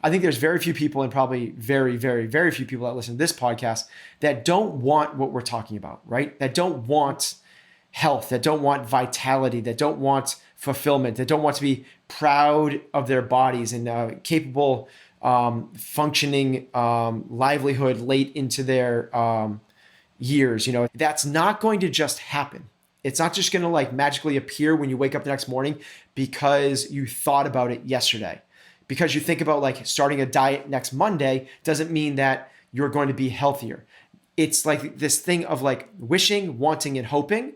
I think there's very few people, and probably very, very, very few people that listen to this podcast that don't want what we're talking about, right? That don't want health, that don't want vitality, that don't want fulfillment, that don't want to be proud of their bodies and capable, functioning livelihood late into their years. That's not going to just happen. It's not just going to like magically appear when you wake up the next morning because you thought about it yesterday. Because you think about like starting a diet next Monday doesn't mean that you're going to be healthier. It's like this thing of like wishing, wanting, and hoping.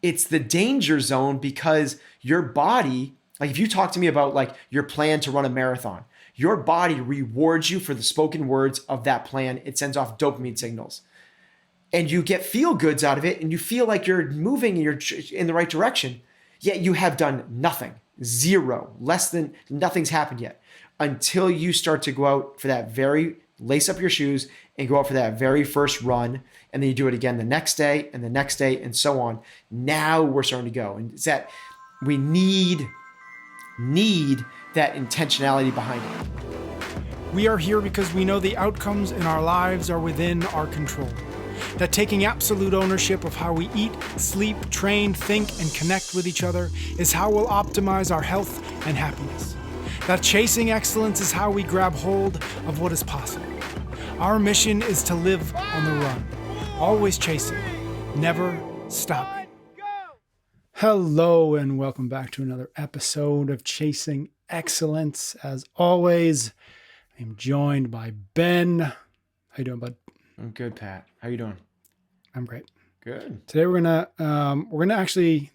It's the danger zone because your body, like if you talk to me about like your plan to run a marathon, your body rewards you for the spoken words of that plan. It sends off dopamine signals. And you get feel goods out of it and you feel like you're moving and you're in the right direction, yet you have done nothing. Zero, less than nothing's happened yet until you start to go out for that lace up your shoes and go out for that very first run. And then you do it again the next day and the next day and so on. Now we're starting to go. And it's that we need that intentionality behind it. We are here because we know the outcomes in our lives are within our control. That taking absolute ownership of how we eat, sleep, train, think, and connect with each other is how we'll optimize our health and happiness. That chasing excellence is how we grab hold of what is possible. Our mission is to live on the run, always chasing, never stopping. Hello, and welcome back to another episode of Chasing Excellence. As always, I'm joined by Ben. How you doing, bud? I'm good, Pat. How you doing? I'm great. Good. Today we're gonna actually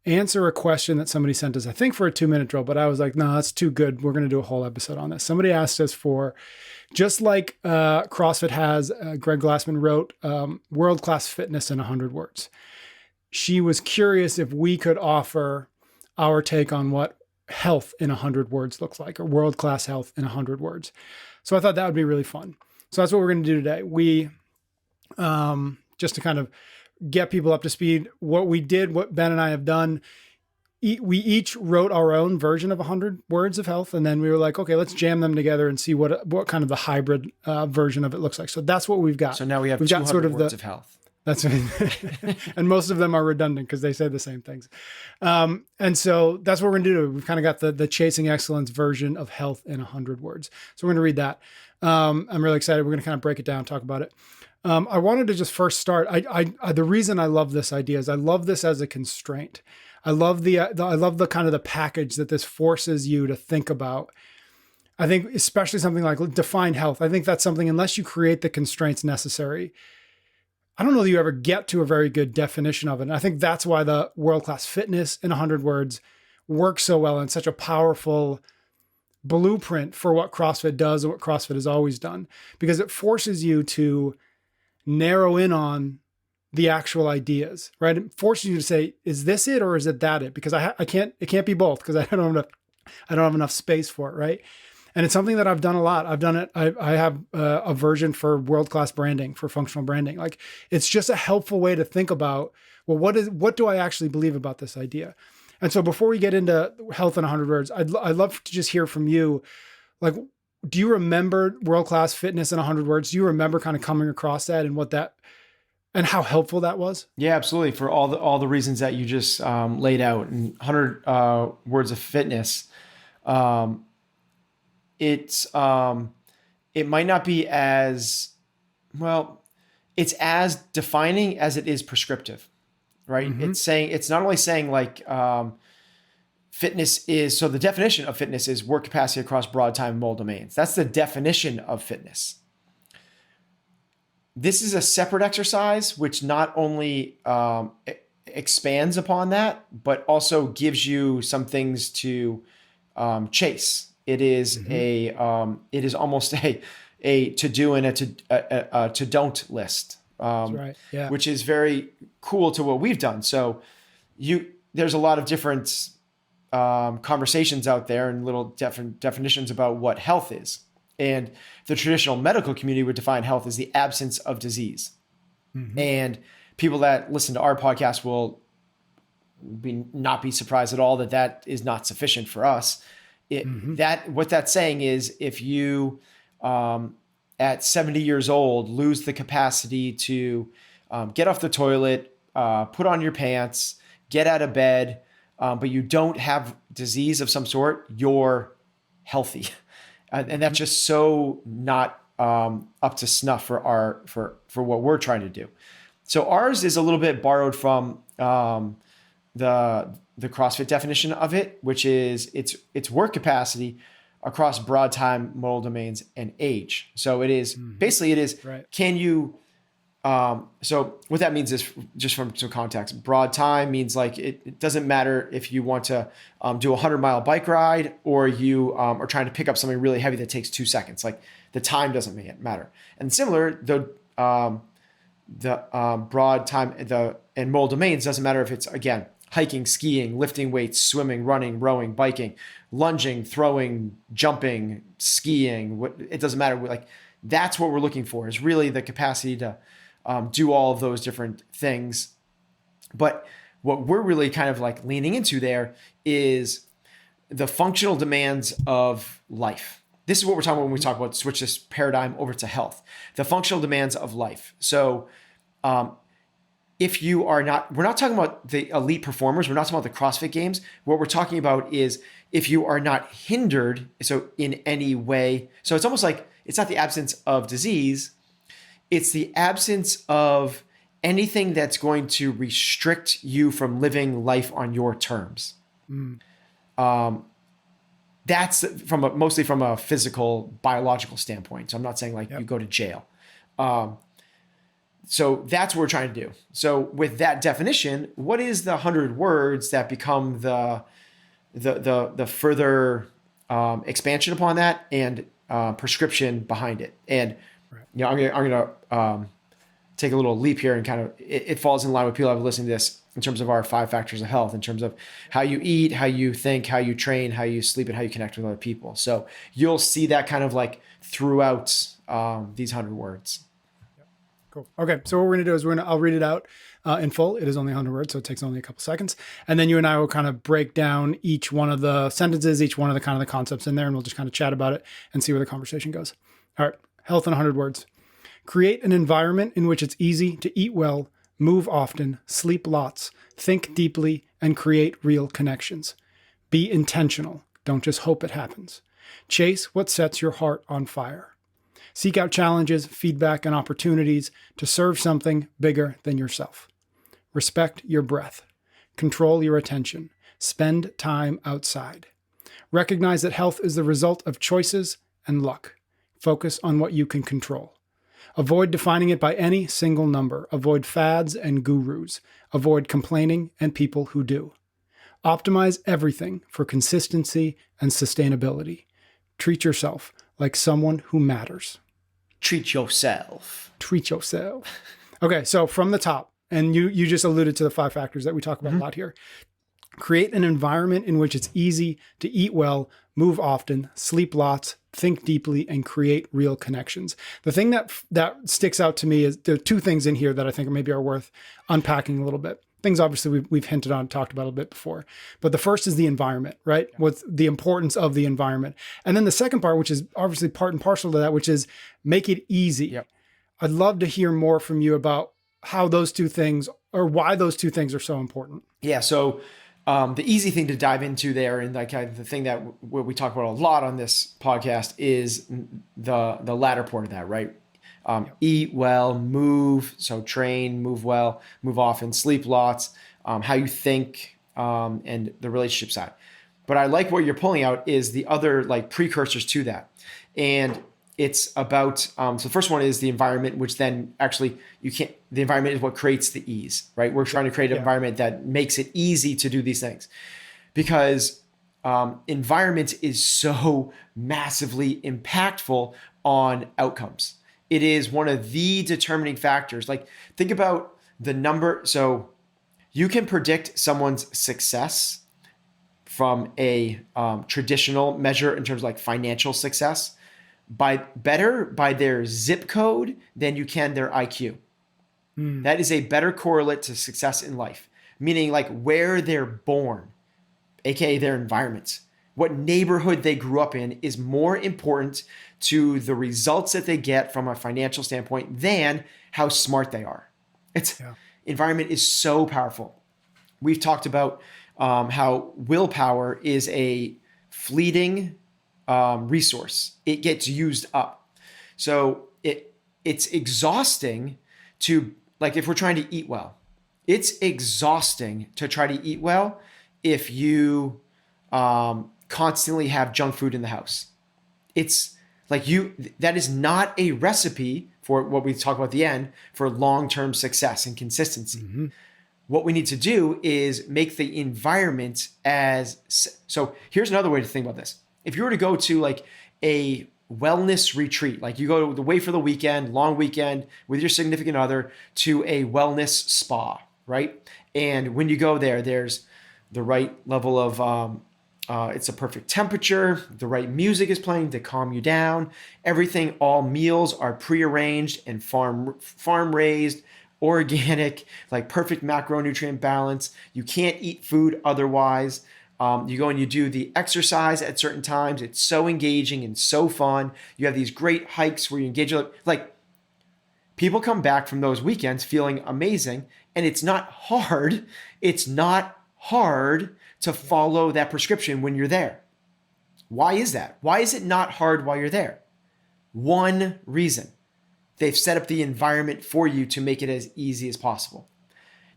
answer a question that somebody sent us, I think for a 2-minute drill, but I was like, no, that's too good. We're gonna do a whole episode on this. Somebody asked us for, just like CrossFit has, Greg Glassman wrote, world-class fitness in 100 words. She was curious if we could offer our take on what health in 100 words looks like, or world-class health in 100 words. So I thought that would be really fun. So that's what we're going to do today. We, just to kind of get people up to speed, what Ben and I have done, we each wrote our own version of 100 words of health. And then we were like, okay, let's jam them together and see what kind of the hybrid version of it looks like. So that's what we've got. So now we've got sort of words of health. That's and most of them are redundant because they say the same things. And so that's what we're going to do. We've kind of got the Chasing Excellence version of health in 100 words. So we're going to read that. I'm really excited. We're going to kind of break it down, talk about it. I wanted to just first start. The reason I love this idea is I love this as a constraint. I love the kind of the package that this forces you to think about. I think especially something like define health. I think that's something, unless you create the constraints necessary, I don't know that you ever get to a very good definition of it. And I think that's why the world-class fitness in 100 words works so well and such a powerful blueprint for what CrossFit does and what CrossFit has always done, because it forces you to narrow in on the actual ideas, right? It forces you to say, is this it or is it that it? Because it can't be both, because I don't have enough space for it, right? And it's something that I've done a lot. I've done it. I have a version for world-class branding, for functional branding. Like, it's just a helpful way to think about, well, what do I actually believe about this idea? And so before we get into health in 100 words, I'd love to just hear from you. Like, do you remember world-class fitness in 100 words? Do you remember kind of coming across that and what that, and how helpful that was? Yeah, absolutely. For all the reasons that you just laid out. And 100 words of fitness, it might not be as well. It's as defining as it is prescriptive, right? Mm-hmm. It's not only saying like fitness is, so the definition of fitness is work capacity across broad time and mole domains. That's the definition of fitness. This is a separate exercise, which not only expands upon that, but also gives you some things to chase. It is mm-hmm. It is almost a to do and a to don't list. That's right. Yeah. Which is very cool to what we've done. So there's a lot of different conversations out there and little different definitions about what health is. And the traditional medical community would define health as the absence of disease. Mm-hmm. And people that listen to our podcast will not be surprised at all that is not sufficient for us. What that's saying is if you at 70 years old lose the capacity to get off the toilet, put on your pants, get out of bed, but you don't have disease of some sort, you're healthy. And that's just so not up to snuff for what we're trying to do. So ours is a little bit borrowed from the CrossFit definition of it, which is it's work capacity across broad time, modal domains, and age. So it is basically right. Can you so what that means is, just from some context, broad time means like it doesn't matter if you want to do a 100-mile bike ride or you are trying to pick up something really heavy that takes 2 seconds. Like the time doesn't matter. And similar, the broad time and modal domains doesn't matter if it's, again, hiking, skiing, lifting weights, swimming, running, rowing, biking, lunging, throwing, jumping, skiing. It doesn't matter. Like that's what we're looking for, is really the capacity to do all of those different things. But what we're really kind of like leaning into there is the functional demands of life. This is what we're talking about when we talk about switch this paradigm over to health, the functional demands of life. So if you are not, we're not talking about the elite performers. We're not talking about the CrossFit games. What we're talking about is if you are not hindered, so in any way, so it's almost like it's not the absence of disease, it's the absence of anything that's going to restrict you from living life on your terms. That's mostly from a physical, biological standpoint. So I'm not saying like you go to jail. So that's what we're trying to do. So with that definition, what is the 100 words that become the further expansion upon that and prescription behind it? And I'm gonna take a little leap here and kind of it falls in line with people I've listened to this in terms of our 5 factors of health, in terms of how you eat, how you think, how you train, how you sleep, and how you connect with other people. So you'll see that kind of like throughout these 100 words. Cool. Okay. So what we're going to do is I'll read it out in full. It is only 100 words, so it takes only a couple seconds. And then you and I will kind of break down each one of the sentences, each one of the kind of the concepts in there, and we'll just kind of chat about it and see where the conversation goes. All right. Health in 100 words. Create an environment in which it's easy to eat well, move often, sleep lots, think deeply, and create real connections. Be intentional. Don't just hope it happens. Chase what sets your heart on fire. Seek out challenges, feedback, and opportunities to serve something bigger than yourself. Respect your breath. Control your attention. Spend time outside. Recognize that health is the result of choices and luck. Focus on what you can control. Avoid defining it by any single number. Avoid fads and gurus. Avoid complaining and people who do. Optimize everything for consistency and sustainability. Treat yourself like someone who matters. Treat yourself. Treat yourself. Okay, so from the top, and you just alluded to the 5 factors that we talk about a lot here. Create an environment in which it's easy to eat well, move often, sleep lots, think deeply, and create real connections. The thing that sticks out to me is there are 2 things in here that I think maybe are worth unpacking a little bit. Things obviously we've hinted on, talked about a bit before. But the first is the environment, right? What's the importance of the environment? And then the second part, which is obviously part and parcel to that, which is make it easy. Yep. I'd love to hear more from you about how those 2 things, or why those 2 things are so important. Yeah. So the easy thing to dive into there, and like the thing that we talk about a lot on this podcast, is the latter part of that, right? Eat well, move, so train, move well, move often, sleep lots, how you think, and the relationship side. But I like what you're pulling out is the other like precursors to that. And it's about, so the first one is the environment, which then actually the environment is what creates the ease, right? We're trying to create an environment that makes it easy to do these things, because environment is so massively impactful on outcomes. It is one of the determining factors. Like think about the number. So you can predict someone's success from a traditional measure in terms of like financial success by their zip code than you can their IQ. That is a better correlate to success in life, meaning like where they're born, AKA their environment. what neighborhood they grew up in is more important to the results that they get from a financial standpoint than how smart they are. Environment is so powerful. We've talked about how willpower is a fleeting resource. It gets used up. So it's exhausting to, like, if we're trying to eat well, it's exhausting to try to eat well if you constantly have junk food in the house. It's like that is not a recipe for what we talk about at the end for long-term success and consistency. Mm-hmm. What we need to do is make the environment so here's another way to think about this. If you were to go to like a wellness retreat, like you go away for the weekend, long weekend with your significant other to a wellness spa, right? And when you go there, there's the right level of, it's a perfect temperature, the right music is playing to calm you down. Everything, all meals are prearranged and farm raised, organic, like perfect macronutrient balance. You can't eat food otherwise. You go and you do the exercise at certain times. It's so engaging and so fun. You have these great hikes where you engage. Like, people come back from those weekends feeling amazing, and it's not hard. It's not hard to follow that prescription when you're there. Why is that? Why is it not hard while you're there? One reason. They've set up the environment for you to make it as easy as possible.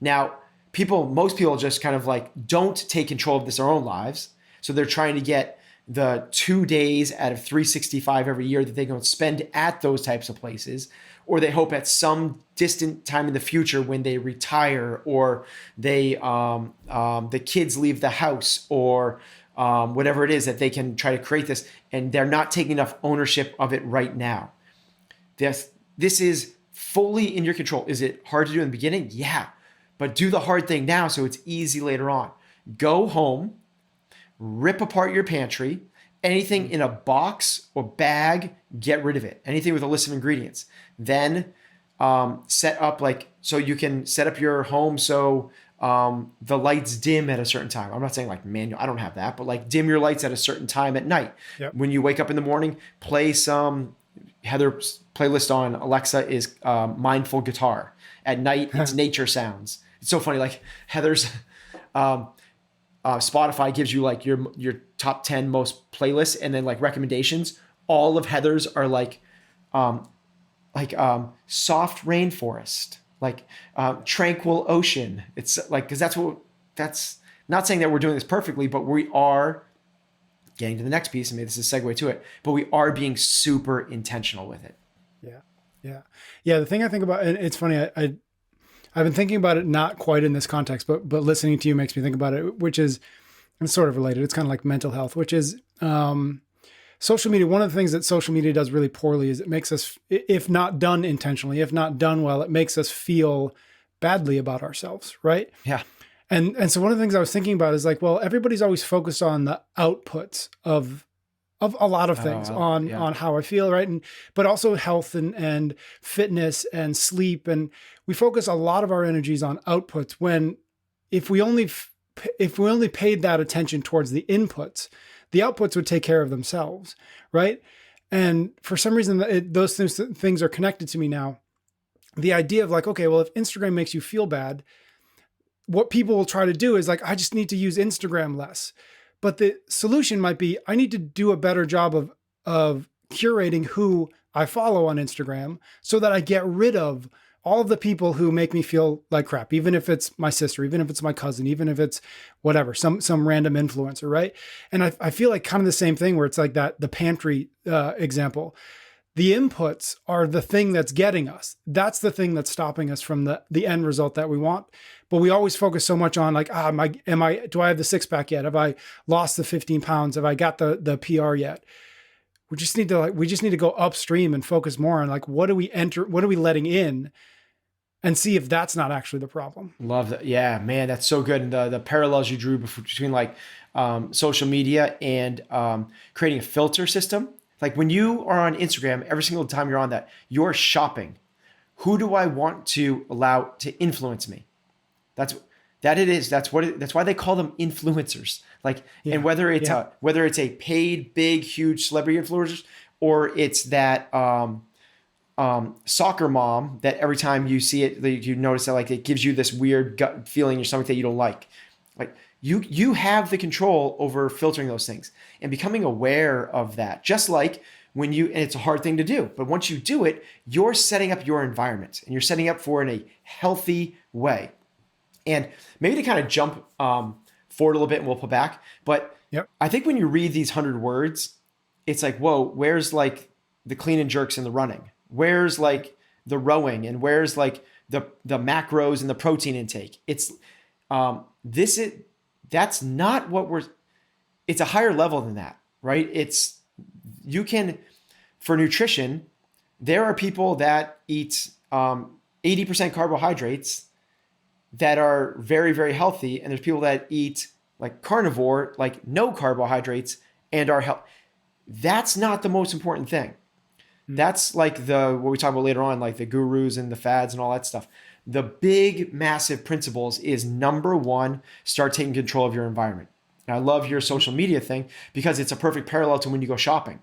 Now, most people just kind of like don't take control of their own lives. So they're trying to get the 2 days out of 365 every year that they don't spend at those types of places, or they hope at some distant time in the future when they retire, or they the kids leave the house, or whatever it is, that they can try to create this, and they're not taking enough ownership of it right now. This is fully in your control. Is it hard to do in the beginning? Yeah. But do the hard thing now so it's easy later on. Go home, rip apart your pantry, anything in a box or bag, get rid of it. Anything with a list of ingredients. Then set up so you can set up your home so the lights dim at a certain time. I'm not saying like manual, I don't have that, but like dim your lights at a certain time at night. Yep. When you wake up in the morning, play some, Heather's playlist on Alexa is mindful guitar. At night, it's nature sounds. It's so funny. Like Heather's Spotify gives you like your top 10 most playlists, and then like recommendations. All of Heather's are like soft rainforest, like tranquil ocean. It's like, because that's not saying that we're doing this perfectly, but we are getting to the next piece, and maybe this is a segue to it, but we are being super intentional with it. Yeah. The thing I think about, and it's funny, I've been thinking about it not quite in this context, but listening to you makes me think about it, which is, it's sort of related. It's kind of like mental health, which is social media. One of the things that social media does really poorly is it makes us, if not done intentionally, if not done well, it makes us feel badly about ourselves, right? Yeah. And so one of the things I was thinking about is like, well, everybody's always focused on the outputs of a lot of things, on how I feel, right? But also health and fitness and sleep. And we focus a lot of our energies on outputs, when if we only paid that attention towards the inputs, the outputs would take care of themselves, right? And for some reason, those things are connected to me now. The idea of like, okay, well, if Instagram makes you feel bad, what people will try to do is like, I just need to use Instagram less. But the solution might be, I need to do a better job of curating who I follow on Instagram so that I get rid of all of the people who make me feel like crap, even if it's my sister, even if it's my cousin, even if it's whatever, some random influencer, right? And I feel like kind of the same thing where it's like that, the pantry example. The inputs are the thing that's getting us. That's the thing that's stopping us from the end result that we want. But we always focus so much on like, do I have the six pack yet? Have I lost the 15 pounds? Have I got the PR yet? We just need to go upstream and focus more on like, what are we letting in, and see if that's not actually the problem. Love that. Yeah, man, that's so good. And the parallels you drew between like social media and creating a filter system. Like when you are on Instagram, every single time you're on that, you're shopping. Who do I want to allow to influence me? That it is. That's why they call them influencers. Like, and Yeah. whether it's a paid, big, huge celebrity influencers, or it's that soccer mom that every time you see it, you notice that like it gives you this weird gut feeling in your stomach that you don't like. Like you have the control over filtering those things and becoming aware of that. Just like when and it's a hard thing to do, but once you do it, you're setting up your environment and you're setting up for in a healthy way. And maybe to kind of jump forward a little bit and we'll pull back. But Yep. I think when you read these 100 words, it's like, whoa, where's like the clean and jerks and the running? Where's like the rowing and where's like the macros and the protein intake? It's this is that's not what it's a higher level than that, right? You can, for nutrition, there are people that eat 80% carbohydrates that are very, very healthy. And there's people that eat like carnivore, like no carbohydrates and are healthy. That's not the most important thing. That's like what we talk about later on, like the gurus and the fads and all that stuff. The big, massive principles is number one, start taking control of your environment. And I love your social media thing because it's a perfect parallel to when you go shopping.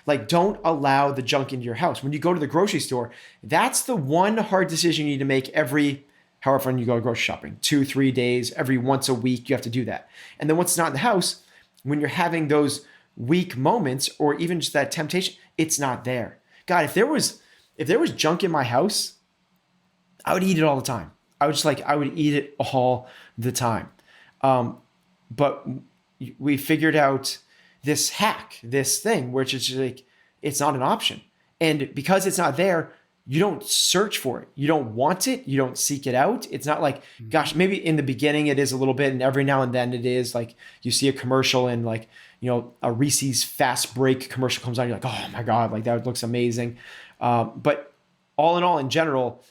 Like, don't allow the junk into your house. When you go to the grocery store, that's the one hard decision you need to make however often you go grocery shopping, 2-3 days, every once a week, you have to do that. And then once it's not in the house, when you're having those weak moments or even just that temptation, it's not there. God, if there was junk in my house, I would eat it all the time. I would eat it all the time. But we figured out this hack, this thing, which is like, it's not an option. And because it's not there, you don't search for it. You don't want it. You don't seek it out. It's not like, gosh, maybe in the beginning it is a little bit. And every now and then it is like you see a commercial and like, a Reese's fast break commercial comes on. You're like, oh my God, like that looks amazing. But all in all, in general,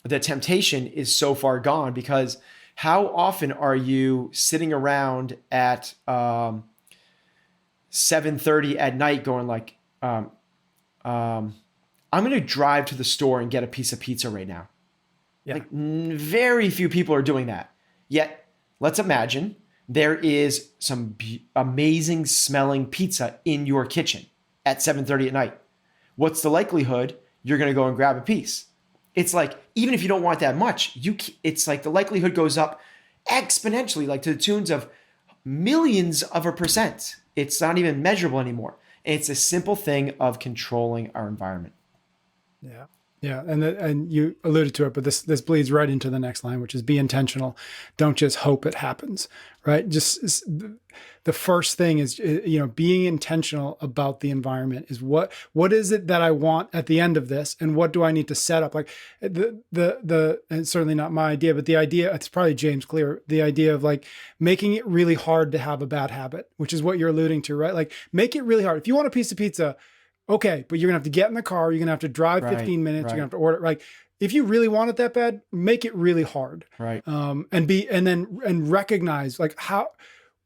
the temptation is so far gone because how often are you sitting around at 7:30 at night going like, I'm going to drive to the store and get a piece of pizza right now. Yeah. Like very few people are doing that. Yet, let's imagine there is some amazing smelling pizza in your kitchen at 7:30 at night. What's the likelihood you're going to go and grab a piece? It's like, even if you don't want that much, it's like the likelihood goes up exponentially, like to the tunes of millions of a percent. It's not even measurable anymore. And it's a simple thing of controlling our environment. Yeah. Yeah. And you alluded to it, but this bleeds right into the next line, which is be intentional. Don't just hope it happens, right? Just the first thing is, being intentional about the environment is what is it that I want at the end of this? And what do I need to set up? Like and it's certainly not my idea, but the idea, it's probably James Clear, the idea of like making it really hard to have a bad habit, which is what you're alluding to, right? Like make it really hard. If you want a piece of pizza, okay, but you're gonna have to get in the car. You're gonna have to drive 15 minutes. Right. You're gonna have to order. Like, if you really want it that bad, make it really hard. Right. And recognize like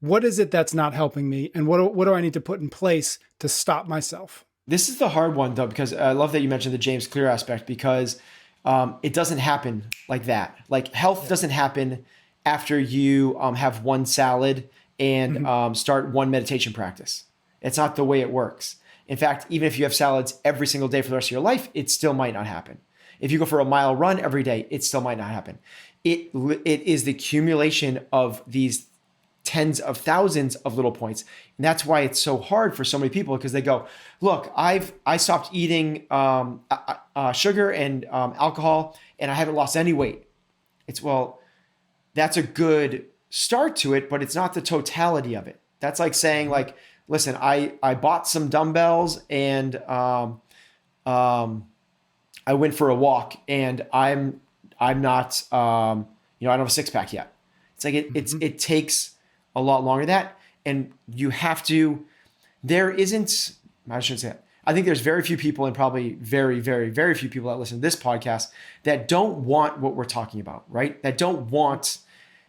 what is it that's not helping me, and what do I need to put in place to stop myself? This is the hard one though, because I love that you mentioned the James Clear aspect because it doesn't happen like that. Like health doesn't happen after you have one salad and start one meditation practice. It's not the way it works. In fact, even if you have salads every single day for the rest of your life, it still might not happen. If you go for a mile run every day, it still might not happen. It is the accumulation of these tens of thousands of little points. And that's why it's so hard for so many people because they go, look, I stopped eating sugar and alcohol and I haven't lost any weight. Well, that's a good start to it, but it's not the totality of it. That's like saying like, listen, I bought some dumbbells and I went for a walk and I'm not I don't have a six pack yet. It's like it takes a lot longer than that, and you have to. I shouldn't say that. I think there's very few people, and probably very, very, very few people that listen to this podcast that don't want what we're talking about, right? That don't want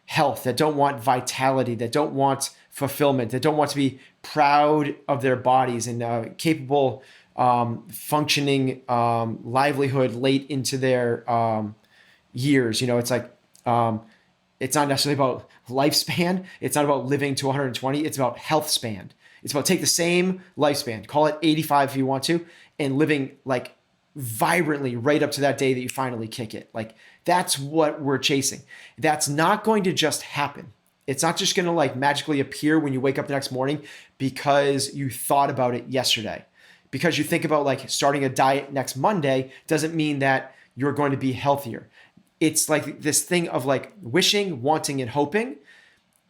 health, that don't want vitality, that don't want fulfillment, that don't want to be proud of their bodies and capable functioning livelihood late into their years. It's like It's not necessarily about lifespan. It's not about living to 120. It's about health span. It's about take the same lifespan, call it 85 if you want to, and living like vibrantly right up to that day that you finally kick it. Like that's what we're chasing. That's not going to just happen. It's not just going to like magically appear when you wake up the next morning because you thought about it yesterday. Because you think about like starting a diet next Monday doesn't mean that you're going to be healthier. It's like this thing of like wishing, wanting, and hoping.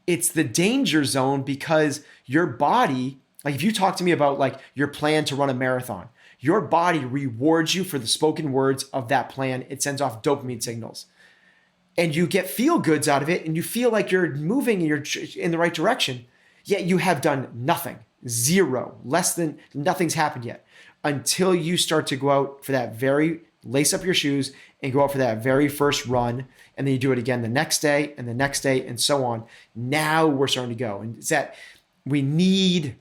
It's the danger zone because your body, like if you talk to me about like your plan to run a marathon, your body rewards you for the spoken words of that plan. It sends off dopamine signals. And you get feel goods out of it and you feel like you're moving and you're in the right direction, yet you have done nothing, zero, less than nothing's happened yet until you start to go out for that very lace up your shoes and go out for that very first run. And then you do it again the next day and the next day and so on. Now we're starting to go. And it's that we need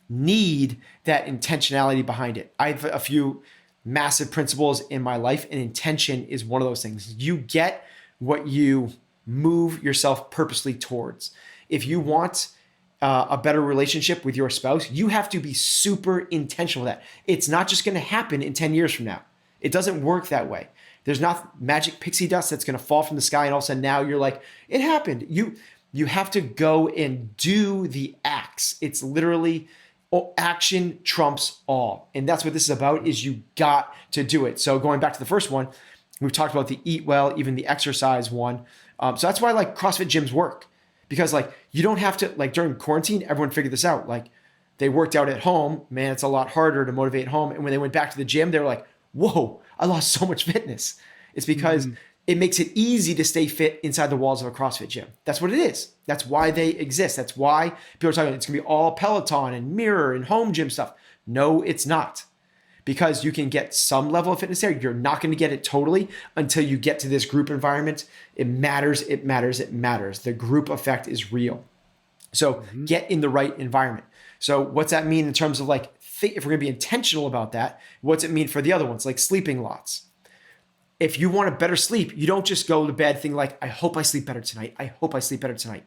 that intentionality behind it. I have a few massive principles in my life and intention is one of those things. You get what you move yourself purposely towards. If you want a better relationship with your spouse, you have to be super intentional with that. It's not just going to happen in 10 years from now. It doesn't work that way. There's not magic pixie dust that's going to fall from the sky and all of a sudden now you're like, it happened. You have to go and do the acts. It's literally action trumps all. And that's what this is about is you got to do it. So going back to the first one, we've talked about the eat well, even the exercise one. So that's why like CrossFit gyms work because like you don't have to like during quarantine, everyone figured this out. Like they worked out at home, man, it's a lot harder to motivate at home. And when they went back to the gym, they were like, whoa, I lost so much fitness. It's because it makes it easy to stay fit inside the walls of a CrossFit gym. That's what it is. That's why they exist. That's why people are talking about it's gonna be all Peloton and mirror and home gym stuff. No, it's not. Because you can get some level of fitness there. You're not going to get it totally until you get to this group environment. It matters, it matters, it matters. The group effect is real. So get in the right environment. So what's that mean in terms of like, if we're going to be intentional about that, what's it mean for the other ones, like sleeping lots? If you want a better sleep, you don't just go to bed thinking like, I hope I sleep better tonight. I hope I sleep better tonight.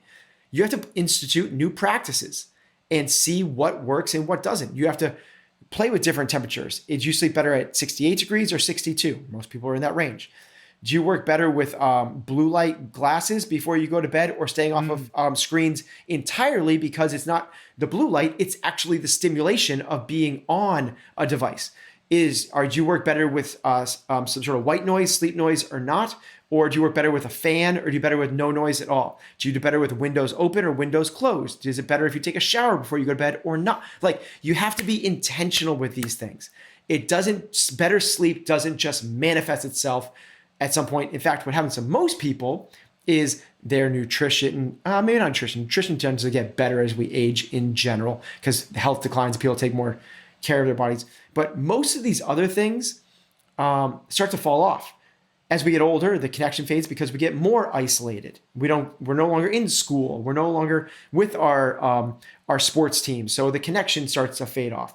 You have to institute new practices and see what works and what doesn't. You have to play with different temperatures. Do you sleep better at 68 degrees or 62? Most people are in that range. Do you work better with blue light glasses before you go to bed or staying off of screens entirely because it's not the blue light, it's actually the stimulation of being on a device? Do you work better with some sort of white noise, sleep noise or not? Or do you work better with a fan or do you better with no noise at all? Do you do better with windows open or windows closed? Is it better if you take a shower before you go to bed or not? Like you have to be intentional with these things. Better sleep doesn't just manifest itself at some point. In fact, what happens to most people is their nutrition, maybe not nutrition. Nutrition tends to get better as we age in general because health declines, people take more care of their bodies. But most of these other things start to fall off. As we get older, the connection fades because we get more isolated. We're no longer in school. We're no longer with our sports team. So the connection starts to fade off.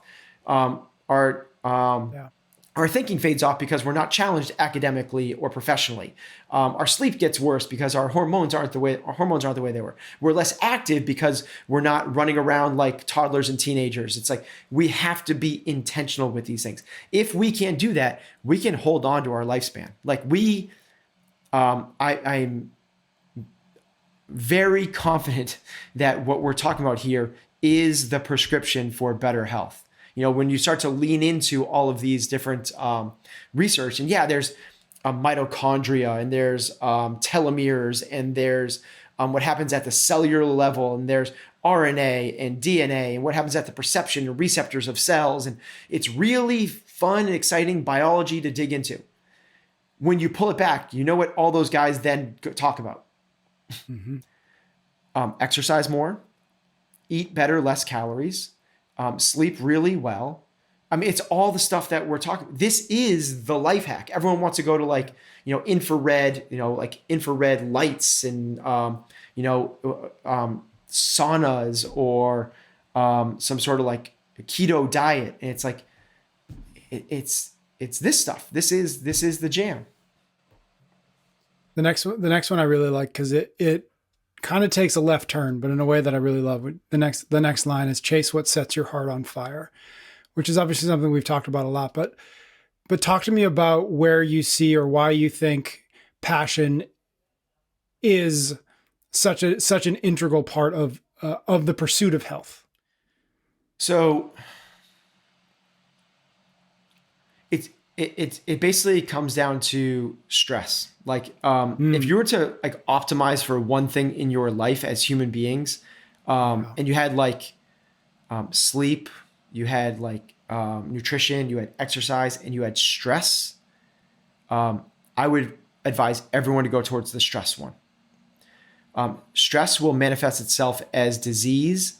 Our thinking fades off because we're not challenged academically or professionally. Our sleep gets worse because our hormones aren't the way they were. We're less active because we're not running around like toddlers and teenagers. It's like we have to be intentional with these things. If we can't do that, we can hold on to our lifespan. Like I'm very confident that what we're talking about here is the prescription for better health. You know, when you start to lean into all of these different research, and yeah, there's mitochondria, and there's telomeres, and there's what happens at the cellular level, and there's RNA and DNA, and what happens at the perception and receptors of cells, and it's really fun and exciting biology to dig into. When you pull it back, you know what all those guys then talk about? Exercise more, eat better, less calories. Sleep really well. I mean, it's all the stuff that we're talking. This is the life hack. Everyone wants to go to like, infrared, like infrared lights and, saunas or some sort of like keto diet. And it's like, it's this stuff. This is the jam. The next one I really like because it kind of takes a left turn, but in a way that I really love. The next line is chase what sets your heart on fire, which is obviously something we've talked about a lot. But talk to me about where you see or why you think passion is such an integral part of the pursuit of health. So it basically comes down to stress. Like if you were to like optimize for one thing in your life as human beings, and you had like sleep, you had like nutrition, you had exercise, and you had stress, I would advise everyone to go towards the stress one. Stress will manifest itself as disease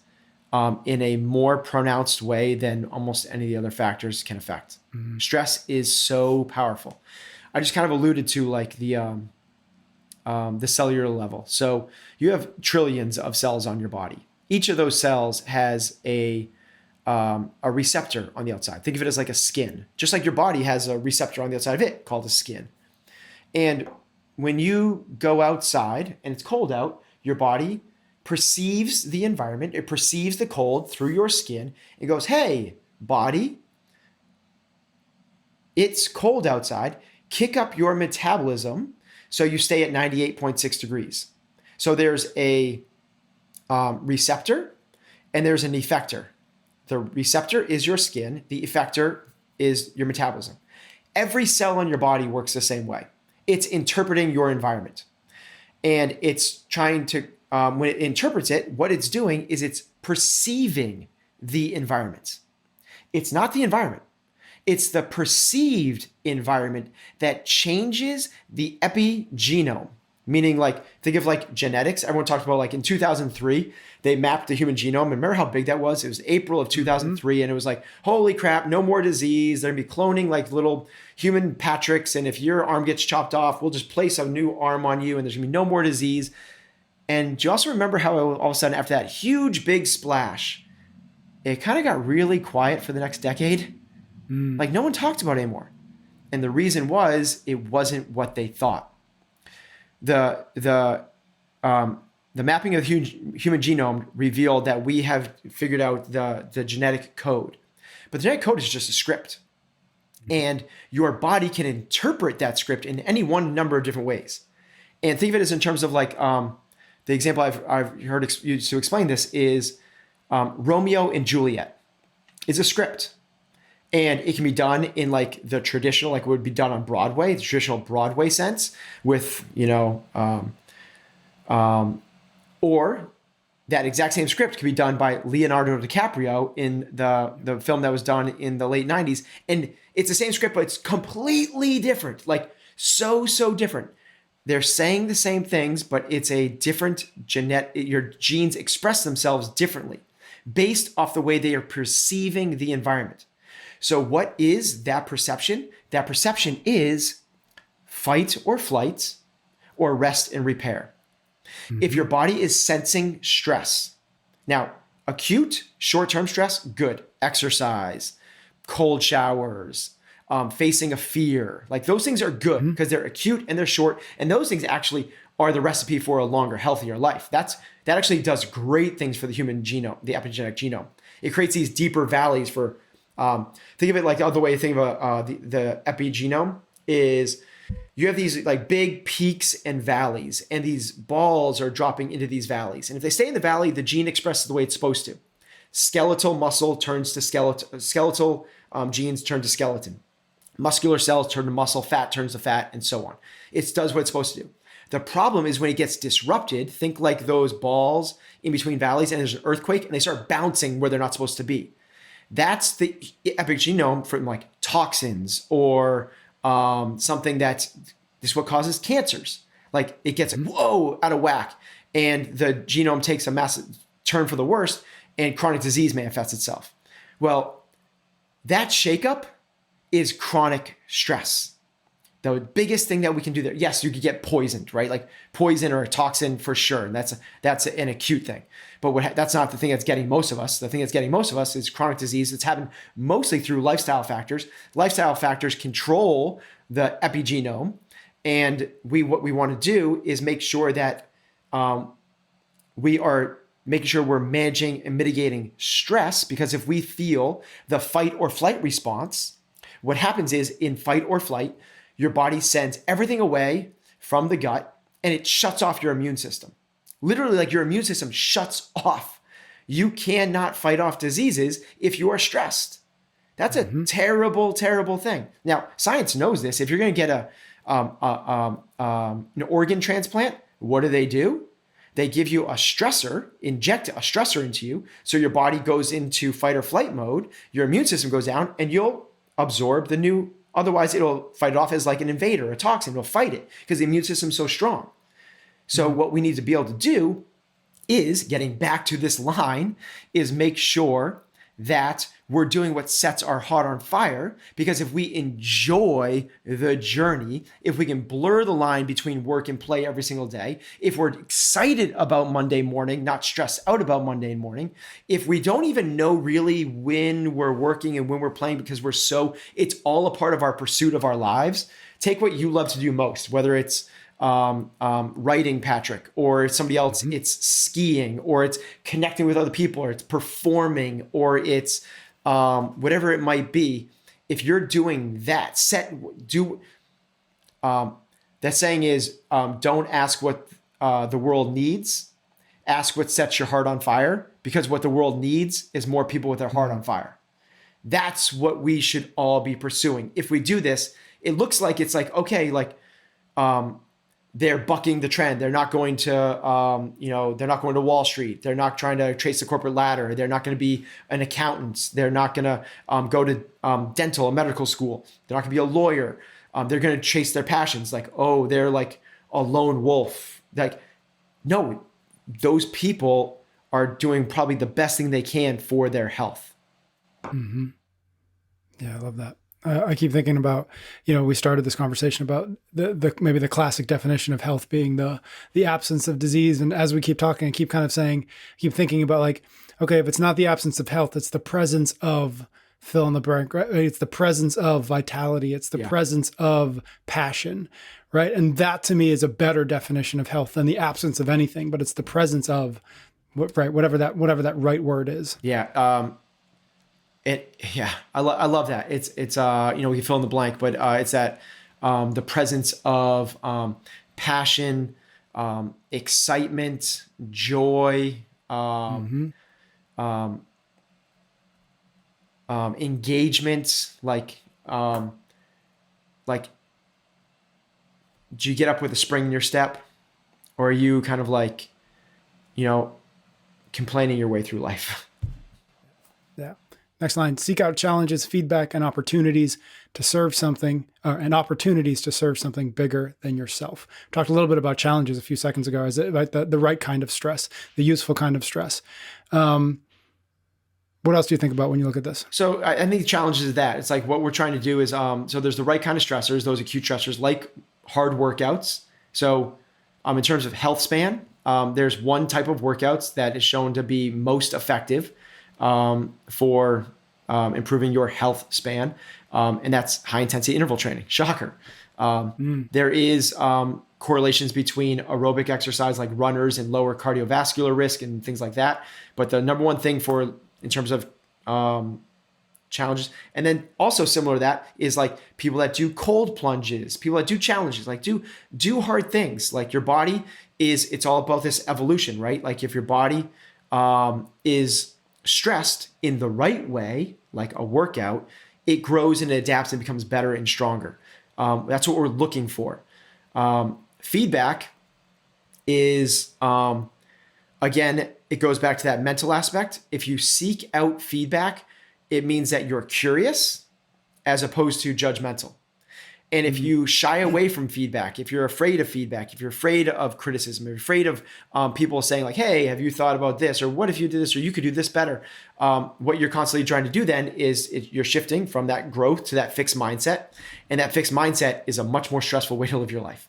in a more pronounced way than almost any of the other factors can affect. Stress is so powerful. I just kind of alluded to like the cellular level. So you have trillions of cells on your body. Each of those cells has a receptor on the outside. Think of it as like a skin, just like your body has a receptor on the outside of it called a skin. And when you go outside and it's cold out, your body perceives the environment. It perceives the cold through your skin. It goes, hey, body, it's cold outside. Kick up your metabolism so you stay at 98.6 degrees. So there's a receptor and there's an effector. The receptor is your skin. The effector is your metabolism. Every cell in your body works the same way. It's interpreting your environment. And it's trying to, when it interprets it, what it's doing is it's perceiving the environment. It's not the environment. It's the perceived environment that changes the epigenome. Meaning like, think of like genetics. Everyone talked about like in 2003, they mapped the human genome. And remember how big that was? It was April of 2003. And it was like, holy crap, no more disease. They're gonna be cloning like little human Patricks. And if your arm gets chopped off, we'll just place a new arm on you and there's gonna be no more disease. And do you also remember how all of a sudden after that huge, big splash, it kind of got really quiet for the next decade? Like no one talked about it anymore. And the reason was it wasn't what they thought. The mapping of the human genome revealed that we have figured out the genetic code. But the genetic code is just a script. And your body can interpret that script in any one number of different ways. And think of it as in terms of like, the example I've heard used to explain this is Romeo and Juliet is a script. And it can be done in like the traditional, like it would be done on Broadway, the traditional Broadway sense with, or that exact same script could be done by Leonardo DiCaprio in the film that was done in the late 90s. And it's the same script, but it's completely different, like so different. They're saying the same things, but it's a different your genes express themselves differently based off the way they are perceiving the environment. So what is that perception? That perception is fight or flight or rest and repair. If your body is sensing stress, now acute short-term stress, good. Exercise, cold showers, facing a fear, like those things are good because they're acute and they're short. And those things actually are the recipe for a longer, healthier life. That actually does great things for the human genome, the epigenetic genome. It creates these deeper valleys for think of it like the other way to think of the epigenome is you have these like big peaks and valleys, and these balls are dropping into these valleys. And if they stay in the valley, the gene expresses the way it's supposed to. Skeletal muscle turns to skeletal genes turn to skeleton. Muscular cells turn to muscle, fat turns to fat, and so on. It does what it's supposed to do. The problem is when it gets disrupted, think like those balls in between valleys and there's an earthquake and they start bouncing where they're not supposed to be. That's the epigenome from like toxins or something this is what causes cancers. Like it gets out of whack and the genome takes a massive turn for the worst and chronic disease manifests itself. Well, that shakeup is chronic stress. The biggest thing that we can do there, yes, you could get poisoned, right? Like poison or a toxin for sure. And that's an acute thing. But that's not the thing that's getting most of us. The thing that's getting most of us is chronic disease. It's happened mostly through lifestyle factors. Lifestyle factors control the epigenome And what we want to do is make sure that we are making sure we're managing and mitigating stress, because if we feel the fight or flight response, what happens is in fight or flight, your body sends everything away from the gut and it shuts off your immune system. Literally, like your immune system shuts off. You cannot fight off diseases if you are stressed. That's a terrible, terrible thing. Now, science knows this. If you're going to get an organ transplant, what do? They give you a stressor, inject a stressor into you, so your body goes into fight or flight mode, your immune system goes down, and you'll absorb the new, otherwise it'll fight it off as like an invader, a toxin, it'll fight it because the immune system's so strong. So what we need to be able to do is, getting back to this line, is make sure that we're doing what sets our heart on fire, because if we enjoy the journey, if we can blur the line between work and play every single day, if we're excited about Monday morning, not stressed out about Monday morning, if we don't even know really when we're working and when we're playing because it's all a part of our pursuit of our lives. Take what you love to do most, whether it's writing, Patrick, or somebody else, it's skiing, or it's connecting with other people, or it's performing, or it's whatever it might be. If you're doing that, that saying is, don't ask what the world needs, ask what sets your heart on fire, because what the world needs is more people with their heart on fire. That's what we should all be pursuing. If we do this, it looks like it's like, okay, like, they're bucking the trend. They're not going to, they're not going to Wall Street. They're not trying to trace the corporate ladder. They're not going to be an accountant. They're not going to go to dental, medical school. They're not going to be a lawyer. They're going to chase their passions. Like, oh, they're like a lone wolf. Like, no, those people are doing probably the best thing they can for their health. Mm-hmm. Yeah, I love that. I keep thinking about, we started this conversation about maybe the classic definition of health being the absence of disease. And as we keep talking, I keep thinking about like, okay, if it's not the absence of health, it's the presence of fill in the blank, right? It's the presence of vitality. It's the presence of passion, right? And that to me is a better definition of health than the absence of anything, but it's the presence of, right, whatever that right word is. Yeah. I love that. It's we can fill in the blank, but it's that the presence of passion, excitement, joy, engagement. Like, do you get up with a spring in your step, or are you kind of like, complaining your way through life? Yeah. Next line, seek out challenges, feedback, and opportunities to serve something, bigger than yourself. Talked a little bit about challenges a few seconds ago. Is it like the right kind of stress, the useful kind of stress? What else do you think about when you look at this? So I think the challenge is that it's like what we're trying to do is, so there's the right kind of stressors, those acute stressors like hard workouts. So in terms of health span, there's one type of workouts that is shown to be most effective for improving your health span, and that's high intensity interval training. Shocker. There is correlations between aerobic exercise like runners and lower cardiovascular risk and things like that. But the number one thing in terms of challenges, and then also similar to that is like people that do cold plunges, people that do challenges, like do hard things. Like your body it's all about this evolution, right? Like if your body is stressed in the right way, like a workout, it grows and it adapts and becomes better and stronger. That's what we're looking for. Feedback is, again, it goes back to that mental aspect. If you seek out feedback, it means that you're curious as opposed to judgmental. And if you shy away from feedback, if you're afraid of feedback, if you're afraid of criticism, if you're afraid of people saying like, hey, have you thought about this? Or what if you did this? Or you could do this better. What you're constantly trying to do then is you're shifting from that growth to that fixed mindset. And that fixed mindset is a much more stressful way to live your life.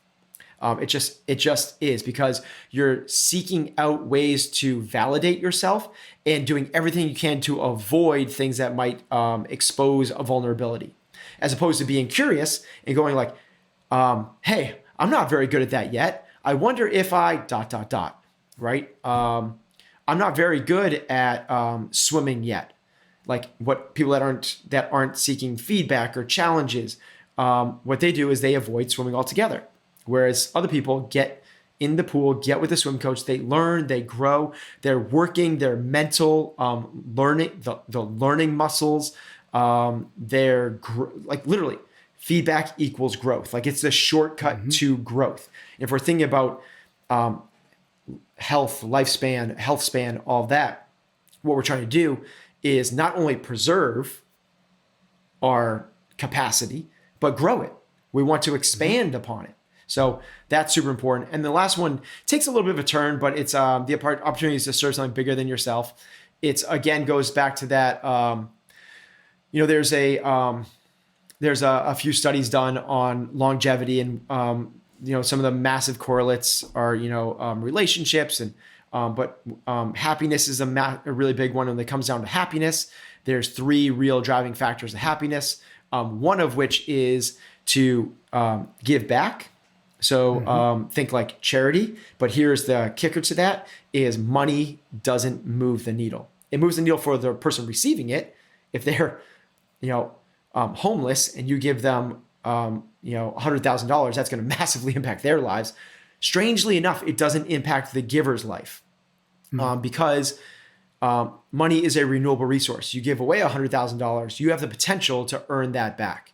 It just is, because you're seeking out ways to validate yourself and doing everything you can to avoid things that might expose a vulnerability, as opposed to being curious and going like, hey, I'm not very good at that yet. I wonder if I ... right? I'm not very good at swimming yet. Like what people that aren't seeking feedback or challenges, what they do is they avoid swimming altogether. Whereas other people get in the pool, get with a swim coach, they learn, they grow, they're working their mental learning, the learning muscles. Like literally, feedback equals growth. Like it's the shortcut to growth. If we're thinking about health, lifespan, health span, all of that, what we're trying to do is not only preserve our capacity, but grow it. We want to expand upon it. So that's super important. And the last one takes a little bit of a turn, but it's the opportunities to serve something bigger than yourself. It's again goes back to that. There's a few studies done on longevity, and some of the massive correlates are relationships, and but happiness is a really big one. When it comes down to happiness, there's 3 real driving factors of happiness. One of which is to give back. So think like charity, but here's the kicker to that is money doesn't move the needle. It moves the needle for the person receiving it. If they're, homeless and you give them, $100,000, that's going to massively impact their lives. Strangely enough, it doesn't impact the giver's life because money is a renewable resource. You give away $100,000, you have the potential to earn that back.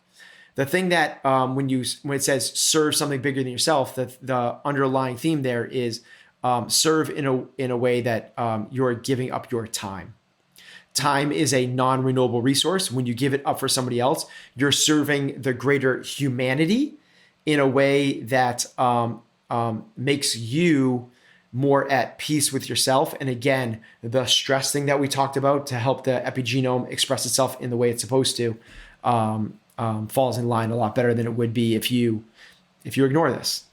The thing that when it says serve something bigger than yourself, the underlying theme there is serve in a way that you're giving up your time. Time is a non-renewable resource. When you give it up for somebody else, you're serving the greater humanity in a way that makes you more at peace with yourself. And again, the stress thing that we talked about to help the epigenome express itself in the way it's supposed to falls in line a lot better than it would be if you ignore this.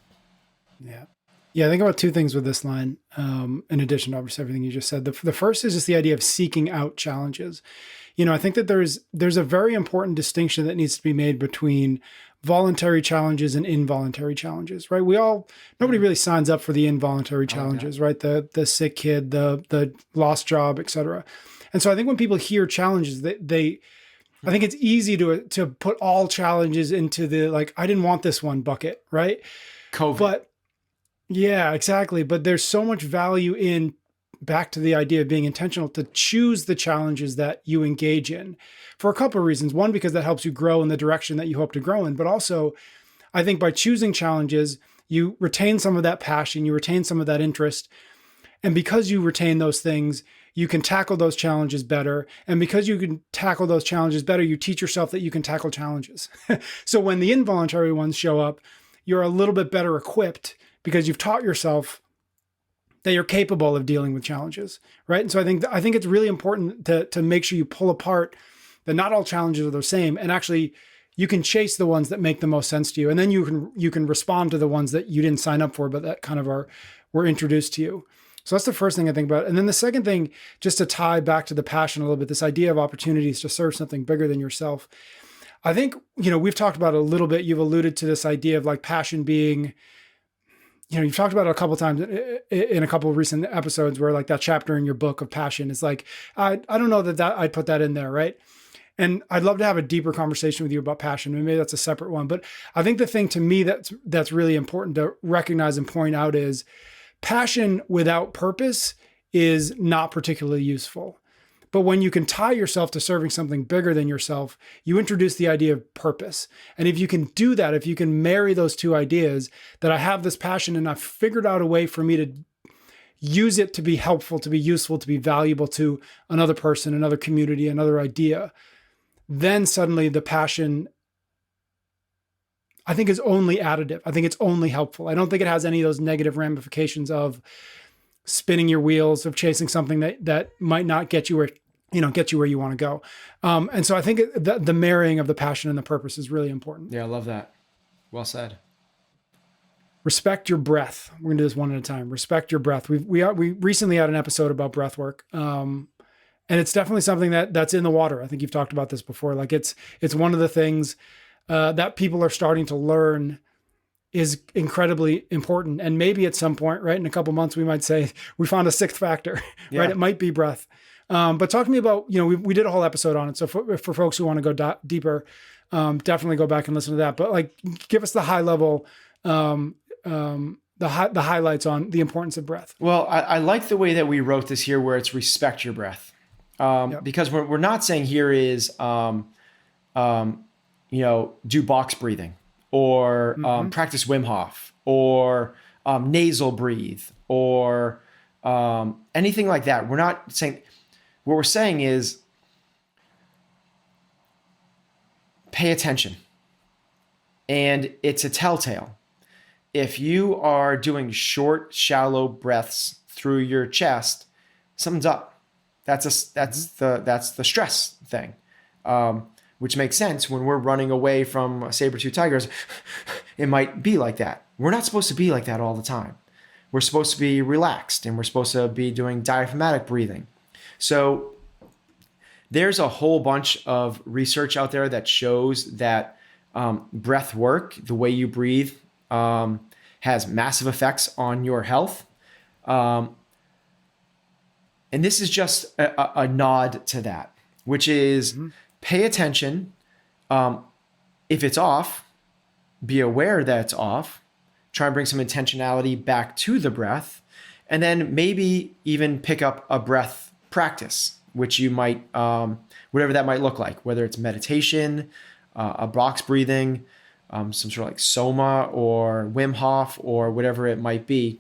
Yeah, I think about 2 things with this line, in addition to obviously everything you just said. The first is just the idea of seeking out challenges. I think that there's a very important distinction that needs to be made between voluntary challenges and involuntary challenges, right? Nobody really signs up for the involuntary challenges, right? The sick kid, the lost job, et cetera. And so I think when people hear challenges, I think it's easy to put all challenges into the, like, I didn't want this one bucket, right? COVID. But yeah, exactly. But there's so much value in, back to the idea of being intentional, to choose the challenges that you engage in for a couple of reasons. One, because that helps you grow in the direction that you hope to grow in. But also, I think by choosing challenges, you retain some of that passion, you retain some of that interest. And because you retain those things, you can tackle those challenges better. And because you can tackle those challenges better, you teach yourself that you can tackle challenges. So when the involuntary ones show up, you're a little bit better equipped because you've taught yourself that you're capable of dealing with challenges, right? And so I think it's really important to make sure you pull apart that not all challenges are the same, and actually you can chase the ones that make the most sense to you, and then you can respond to the ones that you didn't sign up for, but that kind of were introduced to you. So that's the first thing I think about. And then the second thing, just to tie back to the passion a little bit, this idea of opportunities to serve something bigger than yourself. I think, we've talked about it a little bit. You've alluded to this idea of like passion being, you've talked about it a couple of times in a couple of recent episodes where like that chapter in your book of passion is like, I don't know that I'd put that in there, right? And I'd love to have a deeper conversation with you about passion. Maybe that's a separate one. But I think the thing to me that's really important to recognize and point out is passion without purpose is not particularly useful. But when you can tie yourself to serving something bigger than yourself, you introduce the idea of purpose. And if you can do that, if you can marry those two ideas, that I have this passion and I've figured out a way for me to use it to be helpful, to be useful, to be valuable to another person, another community, another idea, then suddenly the passion, I think, is only additive. I think it's only helpful. I don't think it has any of those negative ramifications of spinning your wheels, of chasing something that might not get you where you want to go. And so I think the marrying of the passion and the purpose is really important. Yeah, I love that. Well said. Respect your breath. We're gonna do this one at a time. Respect your breath. We recently had an episode about breathwork. And it's definitely something that's in the water. I think you've talked about this before. Like it's one of the things that people are starting to learn is incredibly important. And maybe at some point, right, in a couple months, we might say we found a sixth factor, Yeah. right? It might be breath. But talk to me about, we did a whole episode on it. So for folks who want to go deeper, definitely go back and listen to that. But like, give us the high level, the highlights on the importance of breath. Well, I like the way that we wrote this here, where it's respect your breath, because we're not saying here is, do box breathing or practice Wim Hof or nasal breathe or anything like that. We're not saying. What we're saying is pay attention, and it's a telltale. If you are doing short, shallow breaths through your chest, something's up. That's the stress thing, which makes sense when we're running away from saber-tooth tigers. It might be like that. We're not supposed to be like that all the time. We're supposed to be relaxed, and we're supposed to be doing diaphragmatic breathing. So there's a whole bunch of research out there that shows that breath work, the way you breathe, has massive effects on your health. And this is just a nod to that, which is pay attention. If it's off, be aware that it's off. Try and bring some intentionality back to the breath. And then maybe even pick up a breath practice, which you might, whatever that might look like, whether it's meditation, a box breathing, some sort of like Soma or Wim Hof or whatever it might be.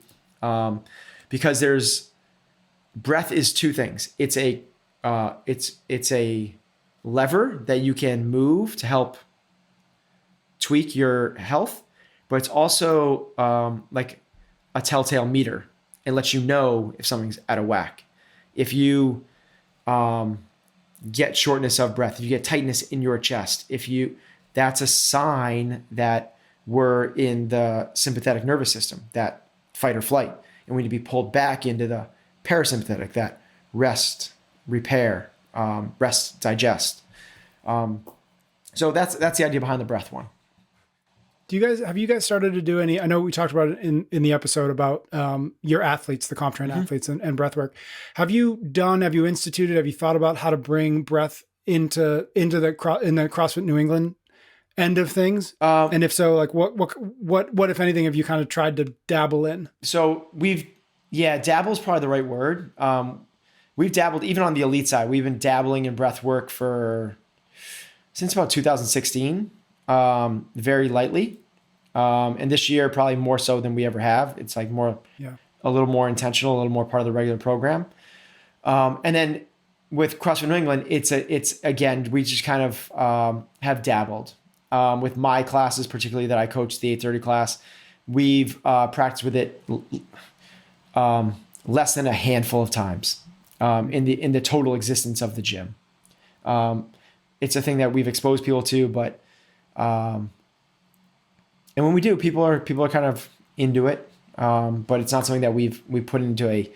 Because breath is two things. It's a lever that you can move to help tweak your health, but it's also like a telltale meter. It lets you know if something's out of whack. If you get shortness of breath, if you get tightness in your chest, that's a sign that we're in the sympathetic nervous system, that fight or flight, and we need to be pulled back into the parasympathetic, that rest, repair, rest, digest. So that's the idea behind the breath one. Have you guys started to do any, I know we talked about it in the episode about your athletes, the comp trained athletes and breath work. Have you instituted, have you thought about how to bring breath into in the CrossFit New England end of things? And if so, like what, if anything, have you kind of tried to dabble in? So dabble is probably the right word. We've dabbled even on the elite side. We've been dabbling in breath work since about 2016. Very lightly. And this year, probably more so than we ever have. It's like a little more intentional, a little more part of the regular program. And then with CrossFit New England, it's again, we just kind of, have dabbled, with my classes, particularly that I coach, the 8:30 class. We've, practiced with it, less than a handful of times, in the total existence of the gym. It's a thing that we've exposed people to, but, and when we do, people are kind of into it. But it's not something that we put into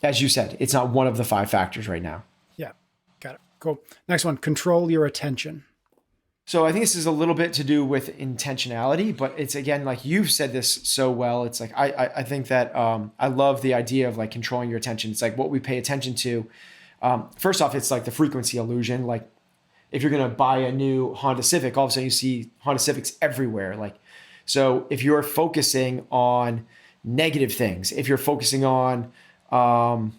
as you said, it's not one of the 5 factors right now. Yeah. Got it. Cool. Next one, control your attention. So I think this is a little bit to do with intentionality, but it's, again, like you've said this so well. It's like, I think that, I love the idea of like controlling your attention. It's like what we pay attention to. First off, it's like the frequency illusion. Like, if you're going to buy a new Honda Civic, all of a sudden you see Honda Civics everywhere. Like, so if you're focusing on negative things, if you're focusing on how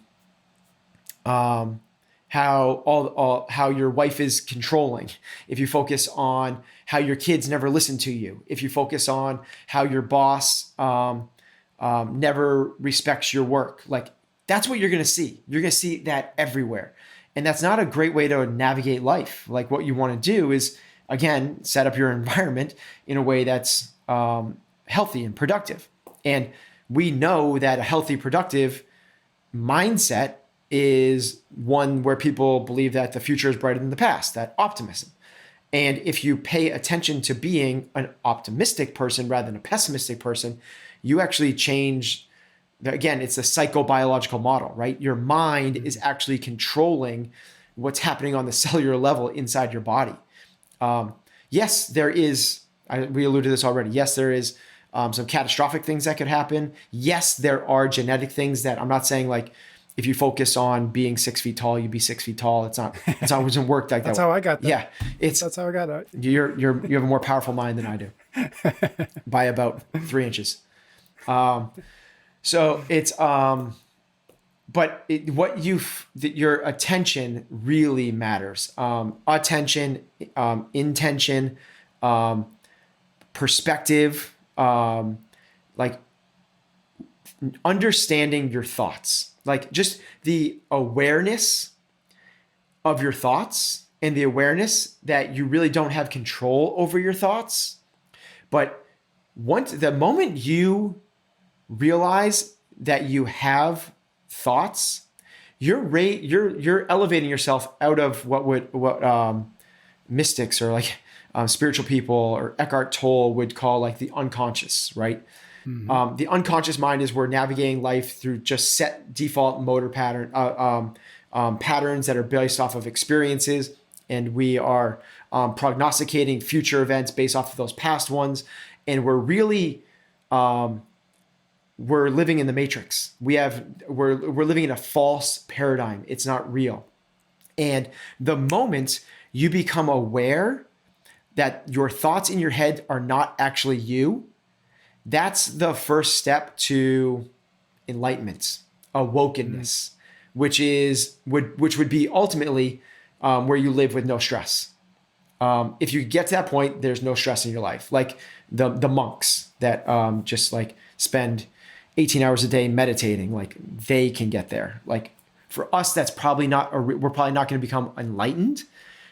your wife is controlling, if you focus on how your kids never listen to you, if you focus on how your boss never respects your work, like that's what you're going to see. You're going to see that everywhere. And that's not a great way to navigate life. Like, what you want to do is, again, set up your environment in a way that's healthy and productive. And we know that a healthy, productive mindset is one where people believe that the future is brighter than the past, that optimism. And if you pay attention to being an optimistic person rather than a pessimistic person, you actually change. Again, it's a psychobiological model, right? Your mind is actually controlling what's happening on the cellular level inside your body. Yes, there is we alluded to this already. Yes, there is some catastrophic things that could happen. Yes, there are genetic things that I'm not saying like if you focus on being 6 feet tall, you'd be 6 feet tall. It's not doesn't work like that. That's how I got that. Yeah, that's how I got it. You have a more powerful mind than I do by about 3 inches. So it's but your attention really matters. Attention, intention, perspective, like understanding your thoughts, like just the awareness of your thoughts and the awareness that you really don't have control over your thoughts. But the moment you realize that you have thoughts, you're elevating yourself out of what mystics or like spiritual people or Eckhart Tolle would call like the unconscious, right? Mm-hmm. The unconscious mind is we're navigating life through just set default motor patterns that are based off of experiences, and we are prognosticating future events based off of those past ones, and we're really we're living in the matrix. We're living in a false paradigm. It's not real. And the moment you become aware that your thoughts in your head are not actually you, that's the first step to enlightenment, awokenness, which would be ultimately where you live with no stress. If you get to that point, there's no stress in your life. Like the monks that just like spend 18 hours a day meditating, like they can get there. Like for us, that's probably not, we're probably not going to become enlightened,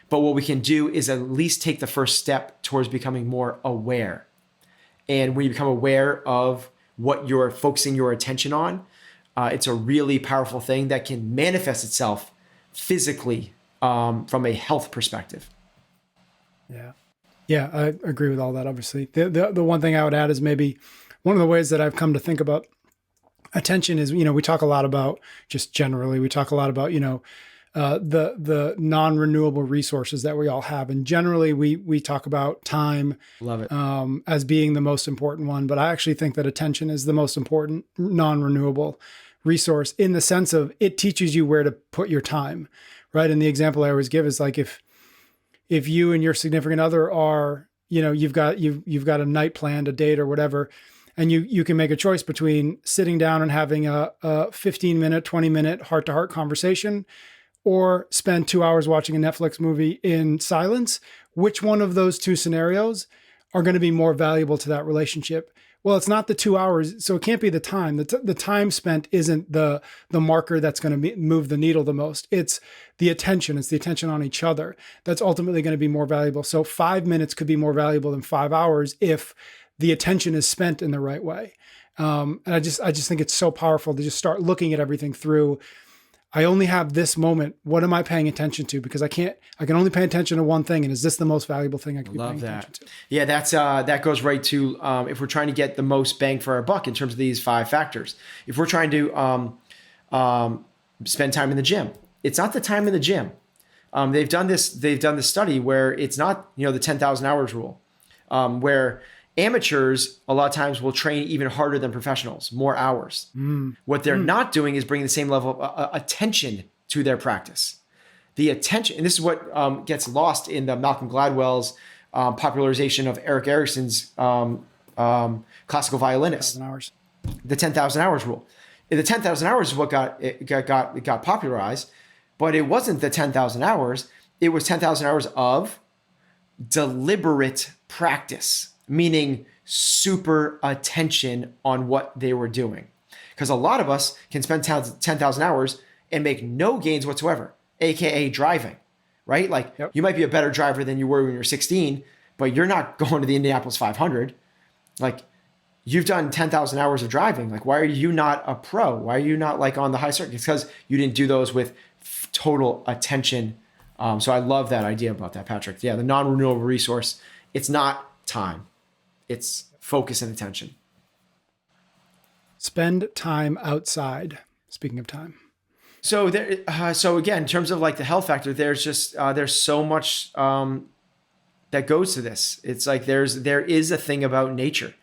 but what we can do is at least take the first step towards becoming more aware. And when you become aware of what you're focusing your attention on, it's a really powerful thing that can manifest itself physically from a health perspective. Yeah. Yeah, I agree with all that, obviously. The one thing I would add is maybe one of the ways that I've come to think about attention is, we talk a lot about, just generally, we talk a lot about, the non-renewable resources that we all have. And generally we talk about time. Love it. As being the most important one. But I actually think that attention is the most important non-renewable resource, in the sense of it teaches you where to put your time, right? And the example I always give is like, if you and your significant other are, you've got a night planned, a date or whatever, and you can make a choice between sitting down and having a 15-minute, 20-minute heart-to-heart conversation, or spend 2 hours watching a Netflix movie in silence. Which one of those two scenarios are going to be more valuable to that relationship? Well, it's not the 2 hours, so it can't be the time. The time spent isn't the marker that's going to move the needle the most. It's the attention. It's the attention on each other that's ultimately going to be more valuable. So 5 minutes could be more valuable than 5 hours if the attention is spent in the right way. And I just think it's so powerful to just start looking at everything through, I only have this moment. What am I paying attention to? Because I can only pay attention to one thing. And is this the most valuable thing I can be paying attention to? Yeah, that goes right to, if we're trying to get the most bang for our buck in terms of these 5 factors. If we're trying to spend time in the gym, it's not the time in the gym. They've done this study where it's not, the 10,000 hours rule, where amateurs a lot of times will train even harder than professionals, more hours. What they're not doing is bringing the same level of attention to their practice. The attention, and this is what gets lost in the Malcolm Gladwell's popularization of Eric Erickson's classical violinist. 10,000 hours. The 10,000 hours rule. The 10,000 hours is what got popularized, but it wasn't the 10,000 hours. It was 10,000 hours of deliberate practice, meaning super attention on what they were doing. Because a lot of us can spend 10,000 hours and make no gains whatsoever, AKA driving, right? Like You might be a better driver than you were when you were 16, but you're not going to the Indianapolis 500. Like you've done 10,000 hours of driving. Like, why are you not a pro? Why are you not like on the high circuit? It's because you didn't do those with total attention. So I love that idea about that, Patrick. Yeah, the non-renewable resource, it's not time. It's focus and attention. Spend time outside. Speaking of time. So there. So again, in terms of like the health factor, there's just there's so much that goes to this. It's like there is a thing about nature.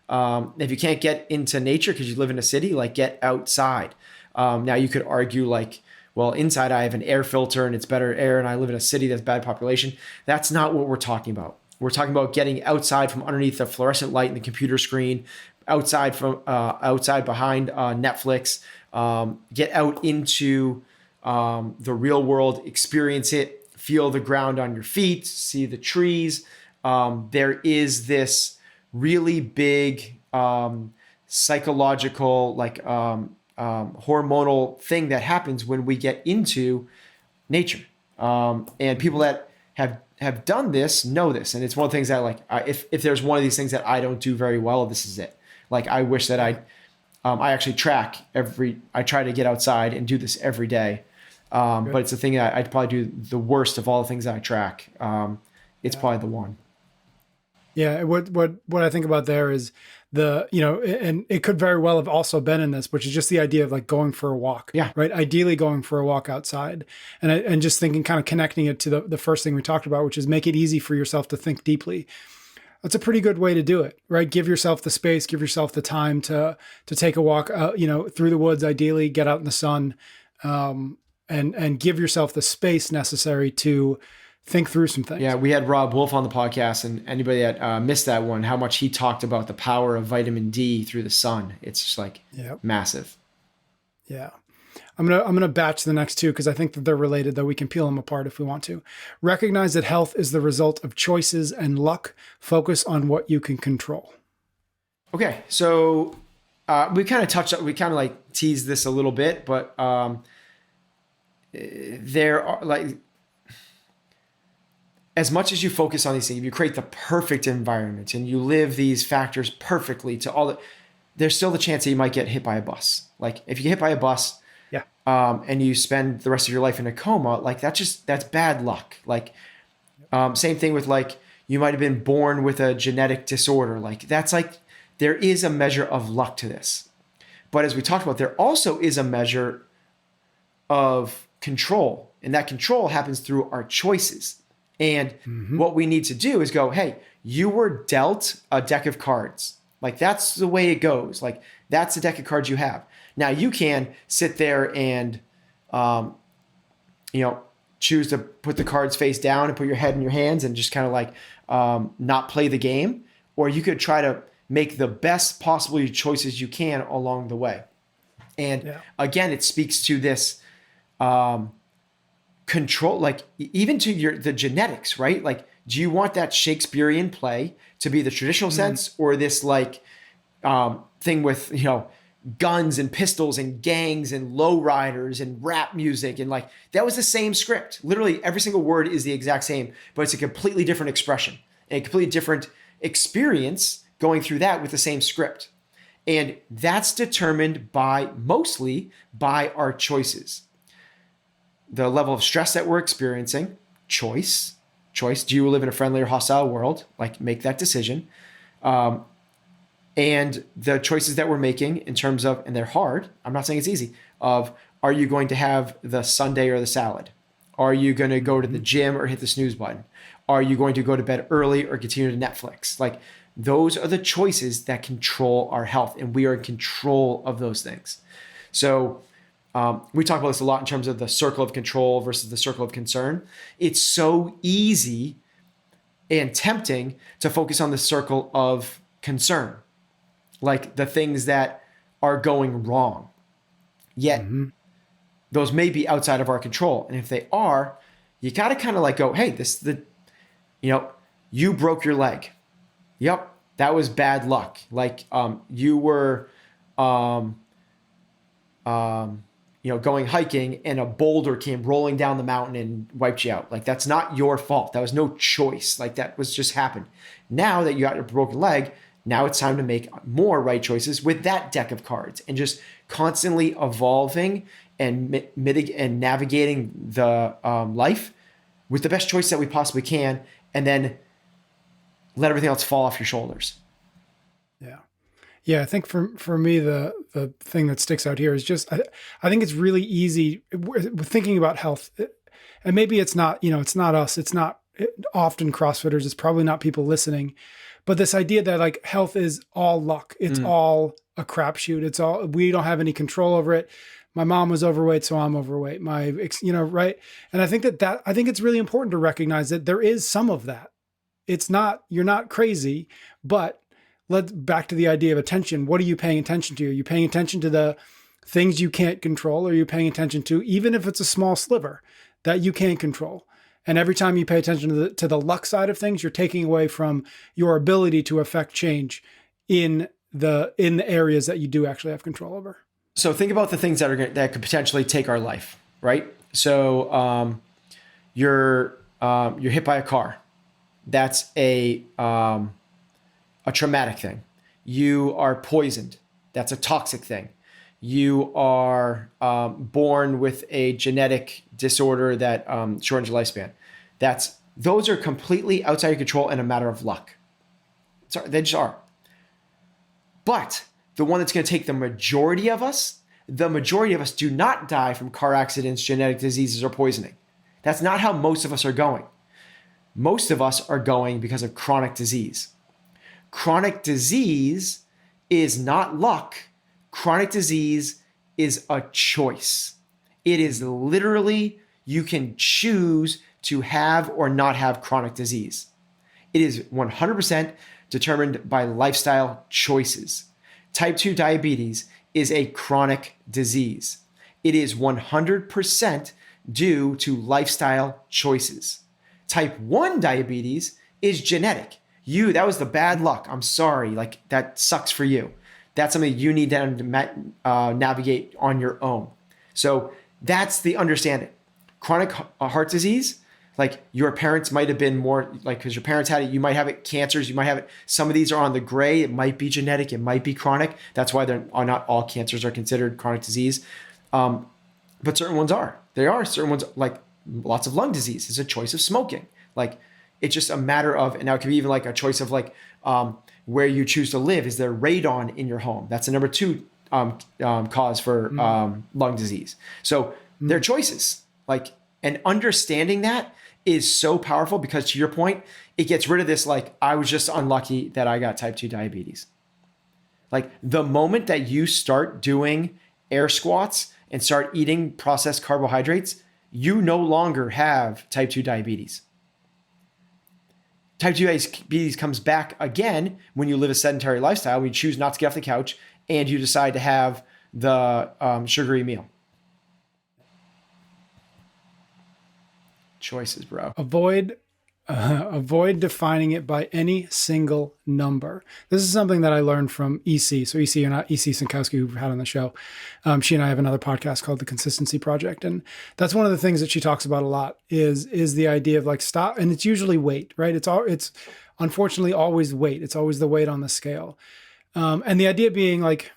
If you can't get into nature because you live in a city, like get outside. Now you could argue like, well, inside I have an air filter and it's better air, and I live in a city that's bad population. That's not what we're talking about. We're talking about getting outside from underneath the fluorescent light in the computer screen, outside behind Netflix. Get out into the real world, experience it, feel the ground on your feet, see the trees. There is this really big psychological, like hormonal thing that happens when we get into nature. And people that have done this know this. And it's one of the things that, like, if there's one of these things that I don't do very well, this is it. Like, I wish that I actually I try to get outside and do this every day. But it's the thing that I'd probably do the worst of all the things that I track. It's probably the one. Yeah. What I think about there is and it could very well have also been in this, which is just the idea of like going for a walk. Yeah. Right. Ideally going for a walk outside, and just thinking, kind of connecting it to the first thing we talked about, which is make it easy for yourself to think deeply. That's a pretty good way to do it, right? Give yourself the space, give yourself the time to take a walk, through the woods, ideally get out in the sun, and give yourself the space necessary to think through some things. Yeah, we had Rob Wolf on the podcast, and anybody that missed that one, how much he talked about the power of vitamin D through the sun. It's just like massive. Yeah. I'm gonna batch the next two because I think that they're related, though we can peel them apart if we want to. Recognize that health is the result of choices and luck. Focus on what you can control. Okay, so we kind of like teased this a little bit, but there are, like, as much as you focus on these things, if you create the perfect environment and you live these factors perfectly there's still the chance that you might get hit by a bus. Like, if you get hit by a bus, and you spend the rest of your life in a coma, like that's bad luck. Like, same thing with, like, you might have been born with a genetic disorder. Like, that's like, there is a measure of luck to this. But as we talked about, there also is a measure of control, and that control happens through our choices. And what we need to do is go, hey, you were dealt a deck of cards. Like, that's the way it goes. Like, that's the deck of cards you have. Now you can sit there and, choose to put the cards face down and put your head in your hands and just kind of like not play the game. Or you could try to make the best possible choices you can along the way. And again, it speaks to this control, like even to the genetics, right? Like, do you want that Shakespearean play to be the traditional sense, or this like thing with, guns and pistols and gangs and lowriders and rap music, and like that was the same script. Literally every single word is the exact same, but it's a completely different expression, a completely different experience going through that with the same script. And that's determined mostly by our choices. The level of stress that we're experiencing, choice. Do you live in a friendly or hostile world? Like, make that decision. And the choices that we're making in terms of, and they're hard, I'm not saying it's easy, of, are you going to have the sundae or the salad? Are you going to go to the gym or hit the snooze button? Are you going to go to bed early or continue to Netflix? Like, those are the choices that control our health, and we are in control of those things. So we talk about this a lot in terms of the circle of control versus the circle of concern. It's so easy and tempting to focus on the circle of concern, like the things that are going wrong. Yet those may be outside of our control. And if they are, you got to kind of like go, hey, you broke your leg. Yep, that was bad luck. Like, you were, going hiking and a boulder came rolling down the mountain and wiped you out. Like, that's not your fault. That was no choice. Like, that was just happened. Now that you got your broken leg, now it's time to make more right choices with that deck of cards, and just constantly evolving and navigating the life with the best choice that we possibly can, and then let everything else fall off your shoulders. Yeah. I think for me, the thing that sticks out here is just, I think it's really easy with thinking about health, and maybe it's not, it's not us. It's not often CrossFitters. It's probably not people listening, but this idea that like health is all luck. It's all a crapshoot. It's all, we don't have any control over it. My mom was overweight, so I'm overweight. Right. And I think I think it's really important to recognize that there is some of that. It's not, you're not crazy, but let's back to the idea of attention. What are you paying attention to? Are you paying attention to the things you can't control? Or are you paying attention to, even if it's a small sliver that you can't control? And every time you pay attention to the luck side of things, you're taking away from your ability to affect change in the areas that you do actually have control over. So think about the things that could potentially take our life, right? So you're hit by a car. That's a traumatic thing. You are poisoned. That's a toxic thing. You are born with a genetic disorder that shortens your lifespan. Those are completely outside your control and a matter of luck. They just are. But the one that's going to take the majority of us do not die from car accidents, genetic diseases, or poisoning. That's not how most of us are going. Most of us are going because of chronic disease. Chronic disease is not luck. Chronic disease is a choice. It is literally, you can choose to have or not have chronic disease. It is 100% determined by lifestyle choices. Type 2 diabetes is a chronic disease. It is 100% due to lifestyle choices. Type 1 diabetes is genetic. That was the bad luck. I'm sorry. Like, that sucks for you. That's something you need to navigate on your own. So that's the understanding. Chronic heart disease, like your parents might have been more, like, because your parents had it, you might have it. Cancers, you might have it. Some of these are on the gray. It might be genetic. It might be chronic. That's why not all cancers are considered chronic disease. But certain ones are. There are certain ones, like lots of lung disease is a choice of smoking. Like, it's just a matter of, and now it could be even like a choice of like where you choose to live. Is there radon in your home? That's the number 2 cause for lung disease. So they're choices. Like, and understanding that is so powerful, because to your point, it gets rid of this, like, I was just unlucky that I got type 2 diabetes. Like, the moment that you start doing air squats and start eating processed carbohydrates, you no longer have type 2 diabetes. Type 2 diabetes comes back again when you live a sedentary lifestyle, when you choose not to get off the couch and you decide to have the sugary meal. Choices, bro. Avoid defining it by any single number. This is something that I learned from EC. So EC, Sinkowski, who we've had on the show. She and I have another podcast called The Consistency Project. And that's one of the things that she talks about a lot is the idea of like stop. And it's usually weight, right? It's unfortunately always weight. It's always the weight on the scale. And the idea being like,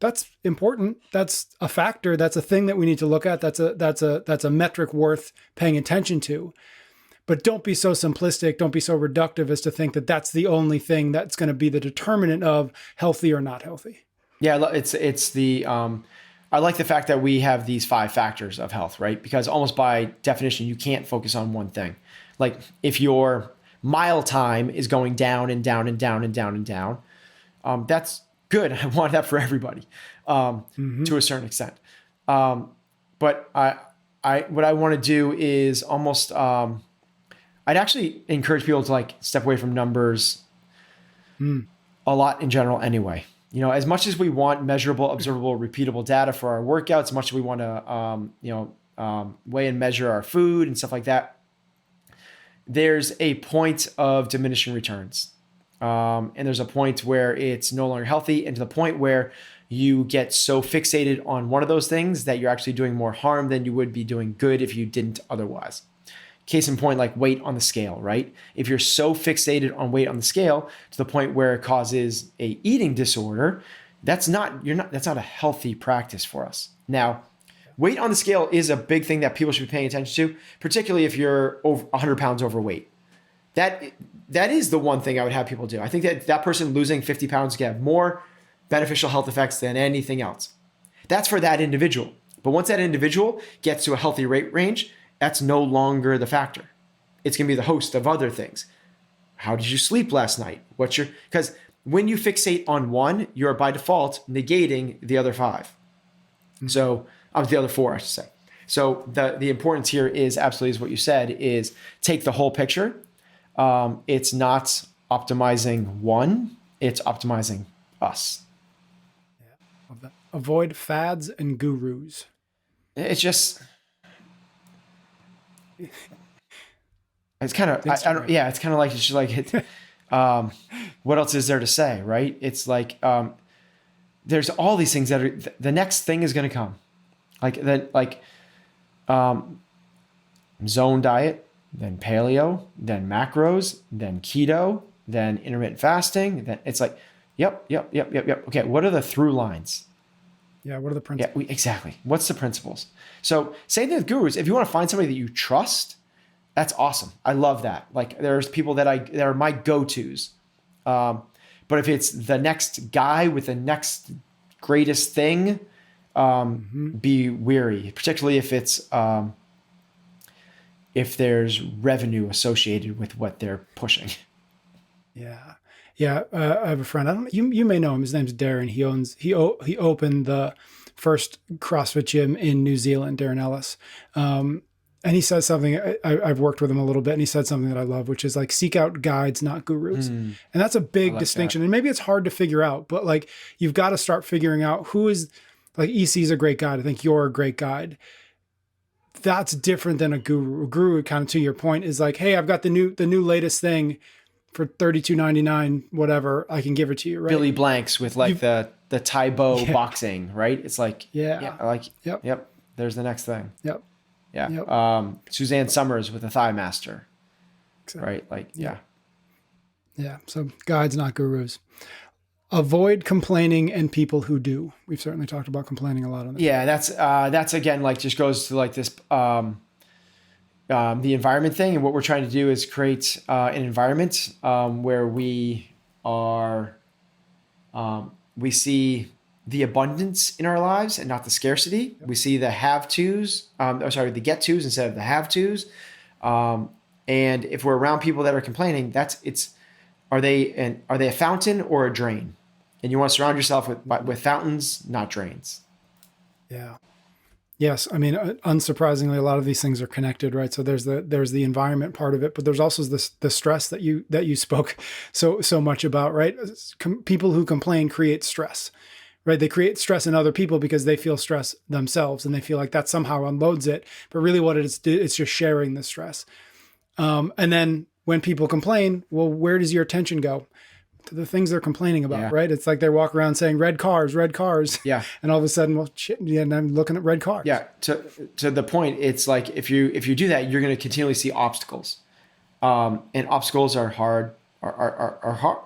that's important. That's a factor. That's a thing that we need to look at. That's a metric worth paying attention to. But don't be so simplistic. Don't be so reductive as to think that that's the only thing that's going to be the determinant of healthy or not healthy. Yeah, it's the I like the fact that we have these 5 factors of health, right? Because almost by definition, you can't focus on one thing. Like, if your mile time is going down and down and down and down and down, that's good. I want that for everybody to a certain extent. But what I want to do is almost I'd actually encourage people to like step away from numbers a lot in general anyway. You know, as much as we want measurable, observable, repeatable data for our workouts, as much as we want to, weigh and measure our food and stuff like that, there's a point of diminishing returns. And there's a point where it's no longer healthy, and to the point where you get so fixated on one of those things that you're actually doing more harm than you would be doing good if you didn't otherwise. Case in point, like weight on the scale, right? If you're so fixated on weight on the scale to the point where it causes a eating disorder, that's not a healthy practice for us. Now, weight on the scale is a big thing that people should be paying attention to, particularly if you're over 100 pounds overweight. That is the one thing I would have people do. I think that person losing 50 pounds can have more beneficial health effects than anything else. That's for that individual. But once that individual gets to a healthy weight range, that's no longer the factor. It's going to be the host of other things. How did you sleep last night? Because when you fixate on one, you're by default negating the other five. So, the other four, I should say. So the importance here is absolutely is what you said, is take the whole picture. It's not optimizing one, it's optimizing us. Yeah. Avoid fads and gurus. It's just, it's kind of, I don't, yeah, it's kind of like, it's just like, what else is there to say, right? It's like, there's all these things that are, the next thing is going to come. Zone diet, then paleo, then macros, then keto, then intermittent fasting. Then it's like, yep. Okay, what are the through lines? Yeah, what are the principles? Yeah, exactly. What's the principles? So same thing with gurus. If you want to find somebody that you trust, that's awesome. I love that. Like there's people that are my go-tos. But if it's the next guy with the next greatest thing, be weary, particularly if it's if there's revenue associated with what they're pushing. Yeah. I have a friend. You may know him. His name's Darren. He opened the first CrossFit gym in New Zealand, Darren Ellis. And he says something, I've worked with him a little bit, and he said something that I love, which is like, seek out guides, not gurus. And that's a big distinction. That. And maybe it's hard to figure out, but like, you've got to start figuring out who is, like, EC is a great guide. I think you're a great guide. That's different than a guru. A guru, kind of to your point, is like, hey, I've got the new latest thing for $32.99, whatever. I can give it to you, right? Billy Blanks with like the Taibo boxing, right? It's like, yep. There's the next thing. Yep. Yeah. Yep. Suzanne Summers with the Thigh Master, exactly. Right? Like, yeah. So guides, not gurus. Avoid complaining and people who do. We've certainly talked about complaining a lot on this. Yeah, that's again, like, just goes to like this, the environment thing. And what we're trying to do is create an environment where we see the abundance in our lives and not the scarcity. Yep. We see the the get-tos instead of the have-tos. And if we're around people that are complaining, are they a fountain or a drain? And you want to surround yourself with fountains, not drains. Yeah. Yes. I mean, unsurprisingly, a lot of these things are connected, right? So there's the environment part of it, but there's also the stress that you spoke so much about, right? People who complain create stress, right? They create stress in other people because they feel stress themselves and they feel like that somehow unloads it. But really what it's just sharing the stress. And then when people complain, well, where does your attention go? To the things they're complaining about, right? It's like they walk around saying red cars. Yeah. And all of a sudden, well, shit, yeah, and I'm looking at red cars. Yeah. To the point, it's like, if you do that, you're going to continually see obstacles. And obstacles are hard, are hard.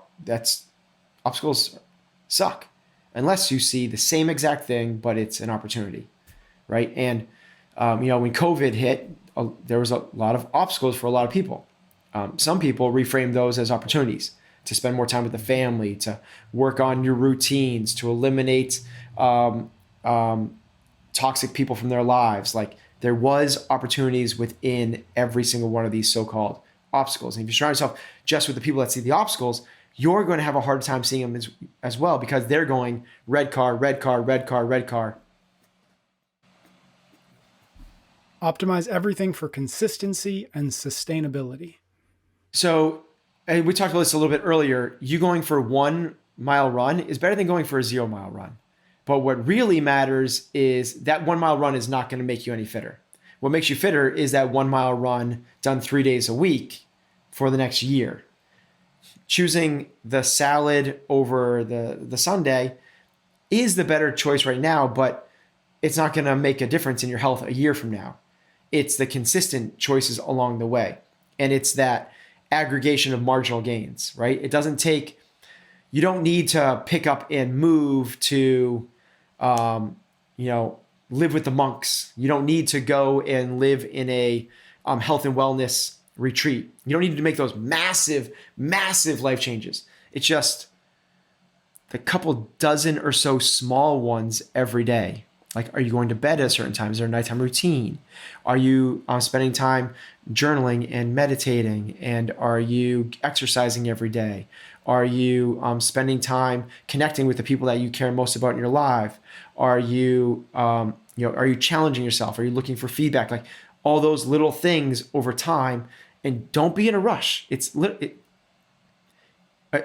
Obstacles suck unless you see the same exact thing, but it's an opportunity. Right. And, when COVID hit, there was a lot of obstacles for a lot of people. Some people reframe those as opportunities to spend more time with the family, to work on your routines, to eliminate toxic people from their lives. Like, there was opportunities within every single one of these so-called obstacles. And if you surround yourself just with the people that see the obstacles, you're going to have a hard time seeing them as well, because they're going red car, red car, red car, red car. Optimize everything for consistency and sustainability. So, and we talked about this a little bit earlier, you going for 1 mile run is better than going for a 0 mile run. But what really matters is that 1 mile run is not going to make you any fitter. What makes you fitter is that 1 mile run done 3 days a week for the next year. Choosing the salad over the sundae is the better choice right now, but it's not going to make a difference in your health a year from now. It's the consistent choices along the way. And it's that aggregation of marginal gains, right? You don't need to pick up and move to, live with the monks. You don't need to go and live in a health and wellness retreat. You don't need to make those massive, massive life changes. It's just the couple dozen or so small ones every day. Like, are you going to bed at a certain time? Is there a nighttime routine? Are you spending time journaling and meditating? And are you exercising every day? Are you spending time connecting with the people that you care most about in your life? Are you, are you challenging yourself? Are you looking for feedback? Like all those little things over time, and don't be in a rush.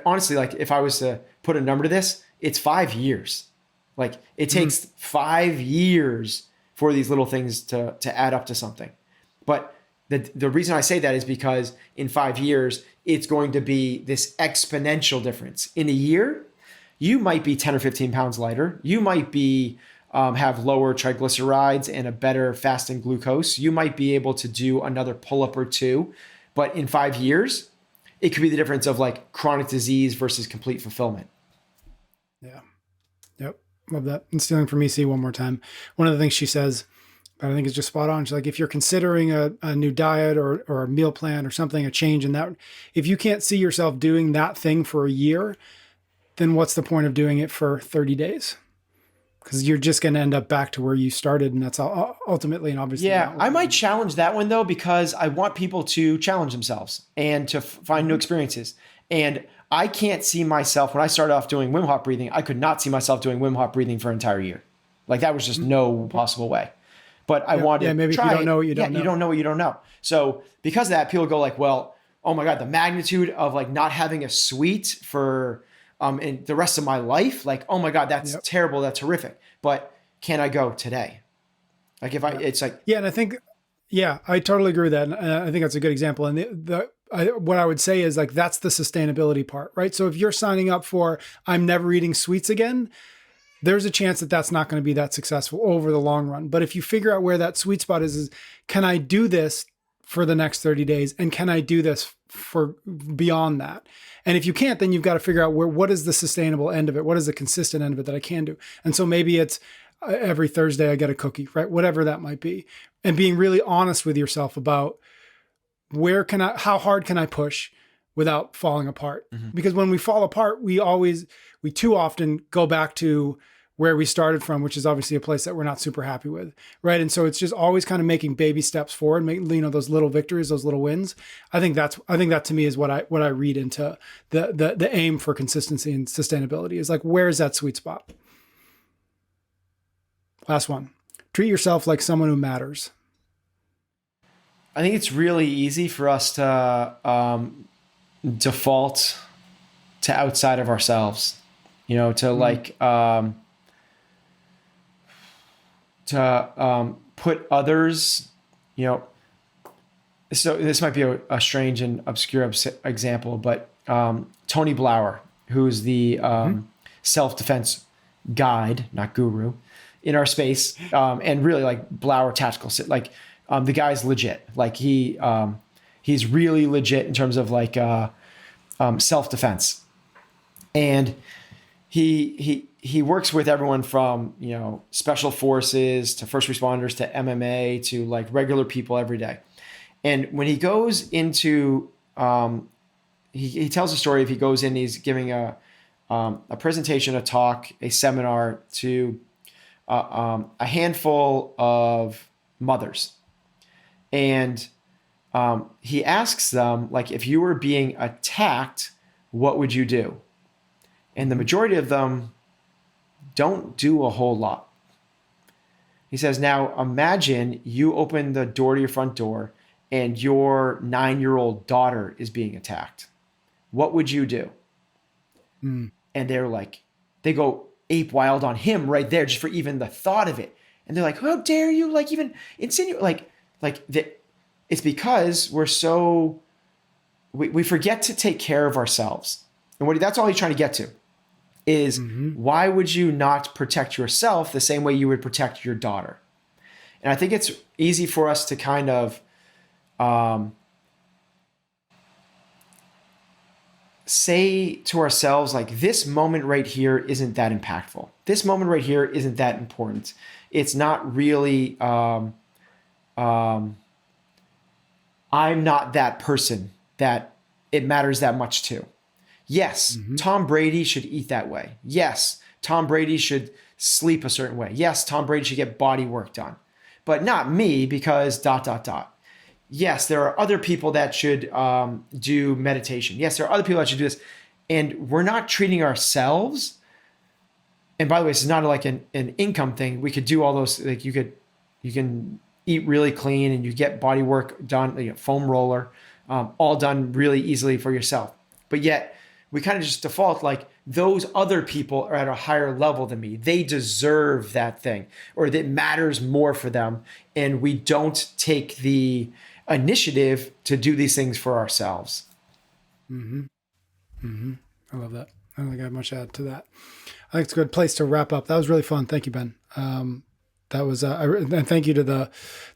Honestly, like if I was to put a number to this, it's 5 years. Like it takes 5 years for these little things to add up to something. But the reason I say that is because in 5 years, it's going to be this exponential difference. In a year, you might be 10 or 15 pounds lighter. You might be have lower triglycerides and a better fasting glucose. You might be able to do another pull-up or two. But in 5 years, it could be the difference of like chronic disease versus complete fulfillment. Yeah. Yep. Love that. And stealing from EC one more time. One of the things she says, but I think it's just spot on. She's like, if you're considering a new diet or a meal plan or something, a change in that, if you can't see yourself doing that thing for a year, then what's the point of doing it for 30 days? Because you're just going to end up back to where you started. And that's ultimately and obviously. Yeah, I might challenge that one though, because I want people to challenge themselves and to find new experiences. And I can't see myself, when I started off doing Wim Hof breathing, I could not see myself doing Wim Hof breathing for an entire year. Like that was just no possible way. But I wanted to maybe try if you don't it. know what you don't know. You don't know what you don't know. So because of that, people go like, well, oh my God, the magnitude of like not having a sweet for in the rest of my life, like, oh my God, that's terrible. That's horrific. But can I go today? Like if it's like, yeah. And I think, I totally agree with that. And I think that's a good example. And what I would say is like, that's the sustainability part, right? So if you're signing up for, I'm never eating sweets again, there's a chance that that's not going to be that successful over the long run. But if you figure out where that sweet spot is can I do this for the next 30 days? And can I do this for beyond that? And if you can't, then you've got to figure out what is the sustainable end of it? What is the consistent end of it that I can do? And so maybe it's every Thursday I get a cookie, right? Whatever that might be. And being really honest with yourself about how hard can I push without falling apart? Mm-hmm. Because when we fall apart, we too often go back to where we started from, which is obviously a place that we're not super happy with, right? And so it's just always kind of making baby steps forward, those little victories, those little wins. I think that to me is what I read into the aim for consistency and sustainability is like, where's that sweet spot? Last one, treat yourself like someone who matters. I think it's really easy for us to default to outside of ourselves, to put others, so this might be a strange and obscure example, but Tony Blauer, who's the self-defense guide, not guru, in our space, and really like Blauer tactical, like the guy's legit. Like he's really legit in terms of like self-defense, and he works with everyone from, special forces to first responders to MMA to like regular people every day. And when he goes into, he tells a story of he goes in, he's giving a presentation, a talk, a seminar to a handful of mothers. And he asks them, like, if you were being attacked, what would you do? And the majority of them don't do a whole lot. He says, now imagine you open the door to your front door and your 9-year-old daughter is being attacked. What would you do? And they're like, they go ape wild on him right there just for even the thought of it. And they're like, how dare you like even insinuate it's because we forget to take care of ourselves. And that's all he's trying to get to is why would you not protect yourself the same way you would protect your daughter? And I think it's easy for us to kind of say to ourselves, like, this moment right here isn't that impactful. This moment right here isn't that important. It's not really, I'm not that person that it matters that much to. Yes, Tom Brady should eat that way. Yes, Tom Brady should sleep a certain way. Yes, Tom Brady should get body work done, but not me because ... Yes, there are other people that should do meditation. Yes, there are other people that should do this. And we're not treating ourselves. And by the way, this is not like an income thing. We could do all those, like you can eat really clean and you get body work done, foam roller, all done really easily for yourself. But yet we kind of just default like those other people are at a higher level than me. They deserve that thing, or that matters more for them. And we don't take the initiative to do these things for ourselves. Mm-hmm. Mm-hmm. I love that. I don't think I have much to add to that. I think it's a good place to wrap up. That was really fun. Thank you, Ben. That was, and thank you to the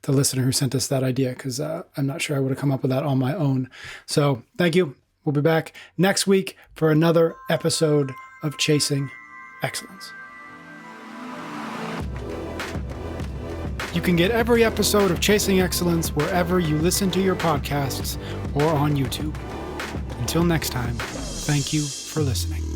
listener who sent us that idea, because I'm not sure I would have come up with that on my own. So thank you. We'll be back next week for another episode of Chasing Excellence. You can get every episode of Chasing Excellence wherever you listen to your podcasts or on YouTube. Until next time, thank you for listening.